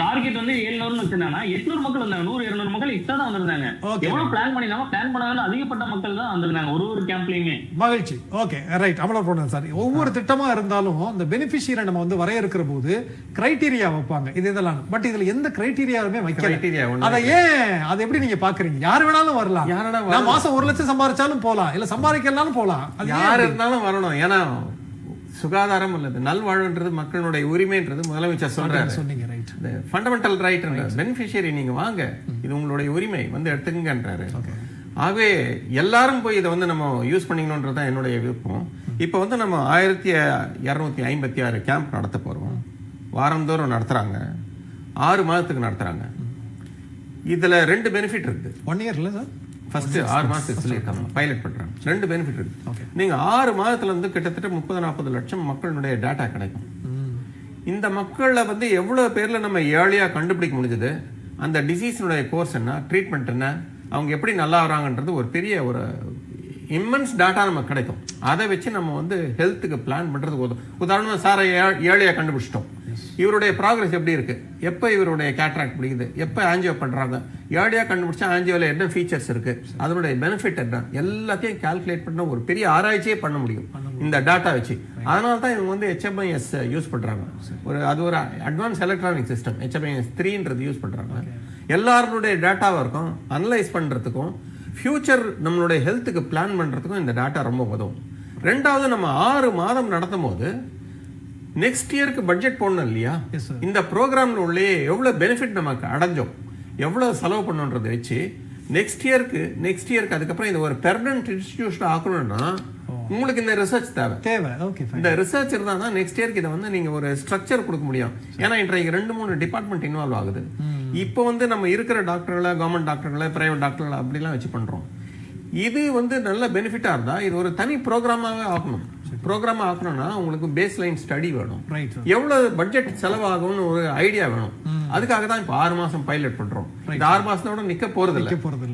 டார்கெட் வந்து 700 வச்சிருந்தாங்கன்னா 800 மக்கள் வந்தாங்க, 100-200 மக்கள் எக்ஸ்ட்ரா தான் வந்திருந்தாங்க. எவ்வளவு பிளான் பண்ணினாலும் பிளான் பண்ணாலும் அதிகப்பட்ட மக்கள் தான் வந்திருந்தாங்க ஒரு கேம்ப்லயுமே. மகிழ்ச்சி. Okay right. அவ்வளவு போனோம் சார். ஒவ்வொரு திட்டமா இருந்தாலும் இந்த பெனிஃபிஷியரை நம்ம வந்து வரையறுக்கிற போது கிரைட்டீரியா வைப்பாங்க, இது இதெல்லாம். பட் இதுல எந்த கிரைட்டீரியாவுமே வைக்கல. அதை ஏன், அதை எப்படி நீங்க பாக்குறீங்க? யார் வேணாலும் வரலாம். நான் மாசம் 1 லட்சம் சம்பாதிச்சாலும் போலாம், இல்ல சம்பாதிக்கலாம்னு போலாம், யார் இருந்தாலும் வரணும். ஏன்னா சுகாதாரம் அல்லது நல்வாழ்வுன்றது மக்களுடைய உரிமைன்றது முதலமைச்சர் சொல்றாரு. சொன்னீங்க ரைட். Fundamental right. பெனிஃபிஷியரி நீங்க வாங்க, இது உங்களுடைய உரிமை, வந்து எடுத்துக்கங்கன்றாரு. ஆகவே எல்லாரும் போய் இதை வந்து நம்ம யூஸ் பண்ணிக்கணுன்றது தான் என்னுடைய விருப்பம். இப்போ வந்து நம்ம 1256 கேம்ப் நடத்த போறோம். வாரந்தோறும் நடத்துறாங்க, 6 மாதத்துக்கு நடத்துறாங்க. இதுல 2 பெனிஃபிட் இருக்கு. 1 இயர் இல்ல சார், ஃபர்ஸ்ட் 6 மாசத்துக்கு சொல்லியிருக்காங்க, பைலட் பண்றாங்க. 2 பெனிஃபிட் இருக்கு. நீங்க 6 மாதத்துல வந்து கிட்டத்தட்ட 30-40 லட்சம் மக்களுடைய டேட்டா கிடைக்கும். இந்த மக்கள்ல வந்து எவ்வளவு பேர்ல நம்ம ஏர்லியா கண்டுபிடிக்க முடிஞ்சது, அந்த டிசீஸினுடைய கோர்ஸ் என்ன, ட்ரீட்மெண்ட் என்ன, அவங்க எப்படி நல்லா வராங்கன்றது ஒரு பெரிய ஒரு இம்மென்ஸ் டேட்டா நமக்கு கிடைக்கும். அதை வச்சு நம்ம வந்து ஹெல்த்துக்கு பிளான் பண்றதுக்கு உதவும். உதாரணமா சாரை ஏழையா கண்டுபிடிச்சிட்டோம், இவருடைய ப்ராக்ரஸ் எப்படி இருக்கு, எப்போ இவருடைய கேட்ராக்ட் பிடிக்குது, எப்போ ஆஞ்சியோ பண்றாங்க, ஏழையா கண்டுபிடிச்சா ஆஞ்சியோல என்ன ஃபீச்சர்ஸ் இருக்கு, அதனுடைய பெனிஃபிட் என்ன, எல்லாத்தையும் கால்குலேட் பண்ண ஒரு பெரிய ஆராய்ச்சியே பண்ண முடியும் இந்த டேட்டா வச்சு. அதனால தான் இவங்க வந்து HMIS யூஸ் பண்றாங்க. அது ஒரு அட்வான்ஸ் எலக்ட்ரானிக் சிஸ்டம், HMIS 3ன்றது யூஸ் பண்றாங்க. எல்லாருடைய டேட்டாவை இருக்கும் அனலைஸ் பண்றதுக்கும் ஃபியூச்சர் நம்மளுடைய ஹெல்த்துக்கு பிளான் பண்றதுக்கும் இந்த டேட்டா ரொம்ப உதவும். 2வது, நம்ம 6 மாதம் நடத்தும் போது நெக்ஸ்ட் இயருக்கு பட்ஜெட் போடணும் இல்லையா, இந்த ப்ரோக்ராம்ல உள்ளே எவ்வளவு பெனிஃபிட் நமக்கு அடைஞ்சோம், எவ்வளவு செலவு பண்ணணுன்றதை வச்சு நெக்ஸ்ட் இயருக்கு அதுக்கப்புறம் இது ஒரு பெர்மனன்ட் இன்ஸ்டிடியூஷன் ஆக்கணும்னா உங்களுக்கு இந்த ரிசர்ச் தேவை. இந்த ரிசர்ச் இருந்தா தான் நெக்ஸ்ட் இயருக்கு இதை வந்து நீங்க ஒரு ஸ்ட்ரக்சர் கொடுக்க முடியும். ஏன்னா இன்றைக்கு 2-3 டிபார்ட்மெண்ட் இன்வால்வ் ஆகுது. இப்போ வந்து நம்ம இருக்கிற டாக்டர்களை, கவர்மெண்ட் டாக்டர்களை, பிரைவேட் டாக்டர்களை அப்படிலாம் வச்சு பண்றோம். இது வந்து நல்ல பெனிஃபிட்டா இருந்தா இது ஒரு தனி ப்ரோக்ராமாவே ஆக்கணும். ப்ரோக்ராம் ஆக்கணும்னா உங்களுக்கு பேஸ் லைன் ஸ்டடி வேணும், எவ்வளவு பட்ஜெட் செலவாகும்னு ஒரு ஐடியா வேணும். அதுக்காக தான் இப்போ 6 மாசம் பைலட் பண்றோம். இந்த 6 மாசத்தோட நிக்க போறது இல்ல,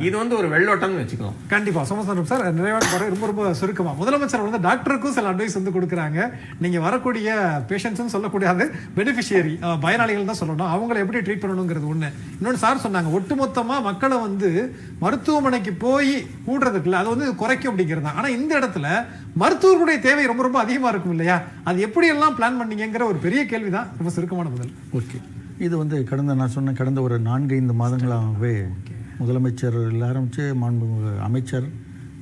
இது வந்து ஒரு வெள்ளோட்டம்னு வச்சுக்கலாம். கண்டிப்பா. சோமசுந்தரம் சார், நிறைவாக ரொம்ப சுருக்கமா முதலமைச்சர் வந்து டாக்டருக்கும் சில அட்வைஸ் வந்து கொடுக்குறாங்க. நீங்க வரக்கூடிய பேஷண்ட்ஸ் சொல்லக்கூடாது, பெனிஃபிஷியரி பயனாளிகள் தான் சொல்லணும், அவங்களை எப்படி ட்ரீட் பண்ணணுங்கிறது ஒண்ணு. இன்னொன்று சார் சொன்னாங்க, ஒட்டுமொத்தமா மக்களை வந்து மருத்துவமனைக்கு போய் கூடுறதுக்குள்ள அது வந்து குறைக்கும் அப்படிங்கிறது தான். ஆனா இந்த இடத்துல மருத்துவர்களுடைய தேவை ரொம்ப ரொம்ப அதிகமா இருக்கும் இல்லையா, அது எப்படி எல்லாம் பிளான் பண்ணீங்கிற ஒரு பெரிய கேள்விதான். ரொம்ப சுருக்கமான பதில். ஓகே, இது வந்து கடந்த ஒரு 4-5 மாதங்களாகவே முதலமைச்சர் ஆரம்பித்து மாண்புமிகு அமைச்சர்,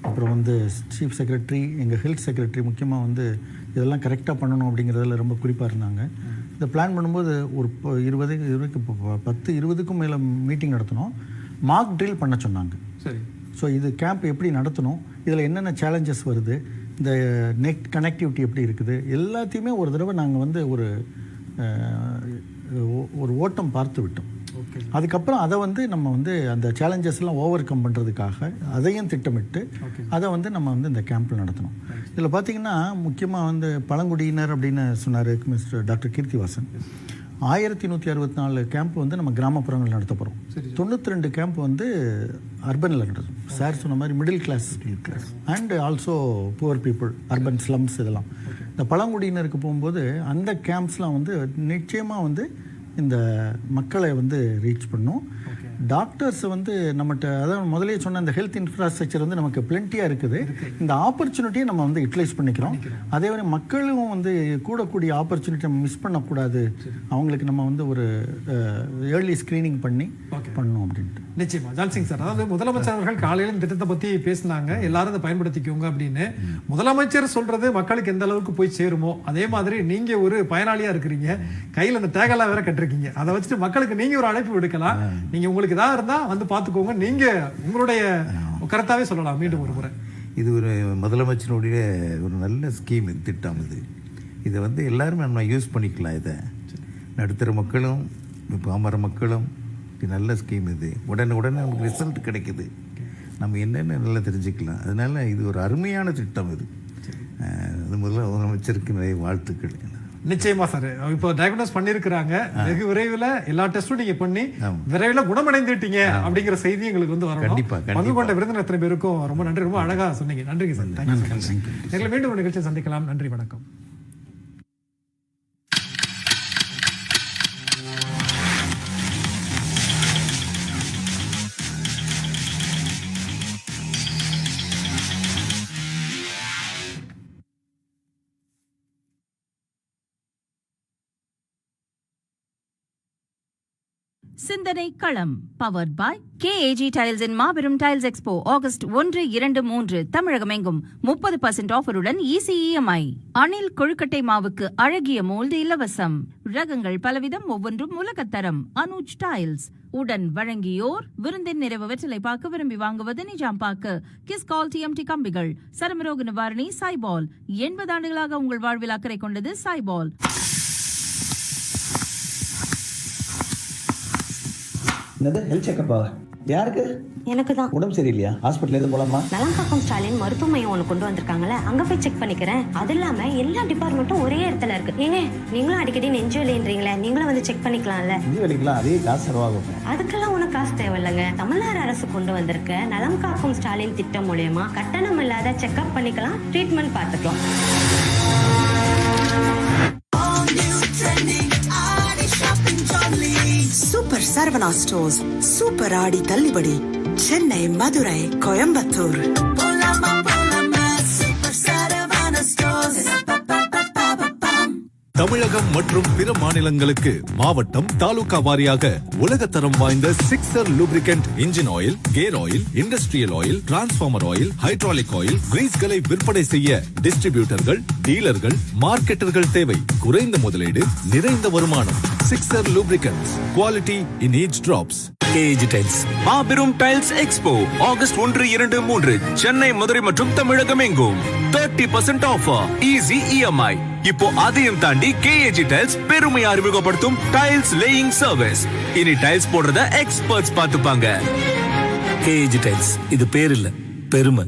அப்புறம் வந்து சீஃப் செக்ரட்டரி, எங்கள் ஹெல்த் செக்ரட்டரி முக்கியமாக வந்து இதெல்லாம் கரெக்டாக பண்ணணும் அப்படிங்கிறதுல ரொம்ப குறிப்பாக இருந்தாங்க. இதை பிளான் பண்ணும்போது ஒரு 10-20க்கும் மேலே மீட்டிங் நடத்தினோம். மார்க் ட்ரில் பண்ண சொன்னாங்க. சரி, ஸோ இது கேம்ப் எப்படி நடத்தணும், இதில் என்னென்ன சேலஞ்சஸ் வருது, இந்த நெட் கனெக்டிவிட்டி எப்படி இருக்குது, எல்லாத்தையுமே ஒரு தடவை நாங்கள் வந்து ஒரு ஓட்டம் பார்த்து விட்டோம். அதுக்கப்புறம் அதை வந்து நம்ம வந்து அந்த சேலஞ்சஸ்லாம் ஓவர் கம் பண்ணுறதுக்காக அதையும் திட்டமிட்டு அதை வந்து நம்ம வந்து இந்த கேம்பில் நடத்தணும். இதில் பார்த்திங்கன்னா முக்கியமாக வந்து பழங்குடியினர் அப்படின்னு சொன்னார் டாக்டர் கீர்த்திவாசன். 1164 கேம்ப் வந்து நம்ம கிராமப்புறங்கள் நடத்த போகிறோம். 92 கேம்ப் வந்து அர்பனில் நடத்தும். சார் சொன்ன மாதிரி middle class and also poor people, urban slums, இதெல்லாம். இந்த பழங்குடியினருக்கு போகும்போது அந்த கேம்ப்ஸ்லாம் வந்து நிச்சயமாக வந்து இந்த மக்களை வந்து ரீச் பண்ணும். டாக்டர்ஸ் வந்து நம்மகிட்ட, அதான் முதலே சொன்ன இந்த ஹெல்த் இன்ஃப்ராஸ்ட்ரக்சர் வந்து நமக்கு பிளென்ட்டியாக இருக்குது. இந்த ஆப்பர்ச்சுனிட்டியை நம்ம வந்து யூட்டிலைஸ் பண்ணிக்கிறோம். அதே மாதிரி மக்களும் வந்து கூடக்கூடிய ஆப்பர்ச்சுனிட்டி நம்ம மிஸ் பண்ணக்கூடாது. அவங்களுக்கு நம்ம வந்து ஒரு ஏர்லி ஸ்க்ரீனிங் பண்ணி பண்ணணும் அப்படின்ட்டு. நிச்சயமா. ஜான்சிங் சார், அதாவது முதலமைச்சர் அவர்கள் காலையில் இந்த திட்டத்தை பற்றி பேசினாங்க, எல்லாரும் அதை பயன்படுத்திக்கோங்க அப்படின்னு. முதலமைச்சர் சொல்றது மக்களுக்கு எந்த அளவுக்கு போய் சேருமோ அதே மாதிரி நீங்க ஒரு பயனாளியா இருக்கிறீங்க, கையில் அந்த டேகெல்லாம் வேற கட்டிருக்கீங்க. அதை வச்சுட்டு மக்களுக்கு நீங்க ஒரு அழைப்பு விடுக்கலாம். நீங்க உங்களுக்கு ஏதாவது இருந்தா வந்து பார்த்துக்கோங்க, நீங்க உங்களுடைய கருத்தாவே சொல்லலாம். மீண்டும் ஒரு முறை, இது ஒரு முதலமைச்சருடைய ஒரு நல்ல ஸ்கீம், திட்டம். இதை வந்து எல்லாருமே நம்ம யூஸ் பண்ணிக்கலாம். இதை நடுத்தர மக்களும் பாமர மக்களும், இது நல்ல ஸ்கீம். இது உடனே நமக்கு ரிசல்ட் கிடைக்குது, நம்ம என்னென்ன நல்லா தெரிஞ்சுக்கலாம். அதனால இது ஒரு அருமையான திட்டம். இது முதலமைச்சருக்கு நிறைய வாழ்த்துக்கள். நிச்சயமா சார். இப்போ டயக்னோஸ் பண்ணிருக்கிறாங்க, வெகு விரைவில் எல்லா டெஸ்டும் நீங்க பண்ணி விரைவில் குணமடைந்துட்டீங்க அப்படிங்கிற செய்தி எங்களுக்கு வந்து வரணும். பங்கு கொண்ட விருந்தினர் எத்தனை பேருக்கும் ரொம்ப நன்றி, ரொம்ப அழகா சொன்னீங்க. நன்றிங்க சார். எங்களை மீண்டும் ஒரு நிகழ்ச்சியை சந்திக்கலாம். நன்றி, வணக்கம். சிந்தனை களம் powered by KAG tiles in மாபெரும் டைல்ஸ் எக்ஸ்போ ஆகஸ்ட் 1, 2, 3 தமிழகமெங்கும் 30% ஆஃபருடன் ஈஸி EMI. அணில் கொழுக்கட்டை மாவுக்கு அழகிய மோல்டு இலவசம். ரகங்கள் பலவிதம், ஒவ்வொன்றும் உலகத்தரம். அனுஜ் டைல்ஸ் உடன் வழங்கியோர் விருந்தின் நிறைவு வெற்றிலை பாக்கு விரும்பி வாங்குவது நிஜாம் பாக்கு. கிஸ் கால் TMT கம்பிகள். சருமரோக நிவாரணி சாய்பால். 80 ஆண்டுகளாக உங்கள் வாழ்வில் அக்கறை கொண்டது சாய்பால். ஹெல்த் செக்கப்பா? யாருக்கு? எனக்கு தான். உடம்பு சரியில்லையா? ஹாஸ்பிட்டல் எதுவும் போலாமா? நலம்காக்கம் ஸ்டாலின் மருத்துவ மையம் ஒன்று கொண்டு வந்திருக்காங்கல்ல, அங்க போய் செக் பண்ணிக்கிறேன். அது இல்லாம எல்லா டிபார்ட்மெண்ட்டும் ஒரே இடத்துல இருக்கு. ஏங்க நீங்களும் அடிக்கடி நெஞ்சு வலின்றீங்களே, நீங்களும் வந்து செக் பண்ணிக்கலாம்ல. நெஞ்சு வலிக்கலாம், அதே காசு செலவாகும். அதுக்கெல்லாம் உனக்கு காசு தேவையில்லைங்க. தமிழ்நாடு அரசு கொண்டு வந்திருக்க நலம்காக்கம் ஸ்டாலின் திட்டம் மூலமா கட்டணம் இல்லாத செக்அப் பண்ணிக்கலாம், ட்ரீட்மெண்ட் பார்த்துக்கலாம். Super Saravana stores super Aadi தள்ளுபடி. சென்னை, மதுரை, கோயம்புத்தூர். தமிழகம் மற்றும் பிற மாநிலங்களுக்கு மாவட்டம் தாலுகா வாரியாக உலகத்தரம் வாய்ந்த 6R lubricant engine oil, gear oil, industrial oil, transformer oil, hydraulic oil, கிரீஸ்களை விற்பனை செய்ய டிஸ்ட்ரிபியூட்டர்கள், டீலர்கள், மார்க்கெட்டர்கள் தேவை. குறைந்த முதலீடு, நிறைந்த வருமானம். 6R lubricants, quality in each drops. KAG tiles மாபெரும் tiles expo August 1, 2, 3 Chennai, Madurai மற்றும் தமிழகம் எங்கும் 30% ஆஃபர், ஈஸி EMI. இப்போ அதையும் தாண்டி KAG டைல்ஸ் பெருமை அறிமுகப்படுத்தும் டைல்ஸ் லேயிங் சர்வீஸ். இனி டைல்ஸ் போடுறத எக்ஸ்பர்ட்ஸ் பார்த்துப்பாங்க. KAG டைல்ஸ், இது பேர் இல்ல, பெருமை.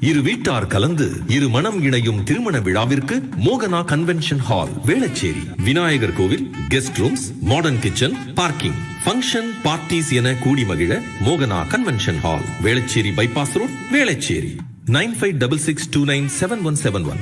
இரு வீட்டார் கலந்து இரு மனம் இணையும் திருமண விழாவிற்கு மோகனா கன்வென்ஷன் ஹால், வேளச்சேரி. விநாயகர் கோவில், guest rooms, modern kitchen, parking, function, parties என கூடி மகிழ மோகனா convention hall, Velachery bypass road, Velachery. 9566297171.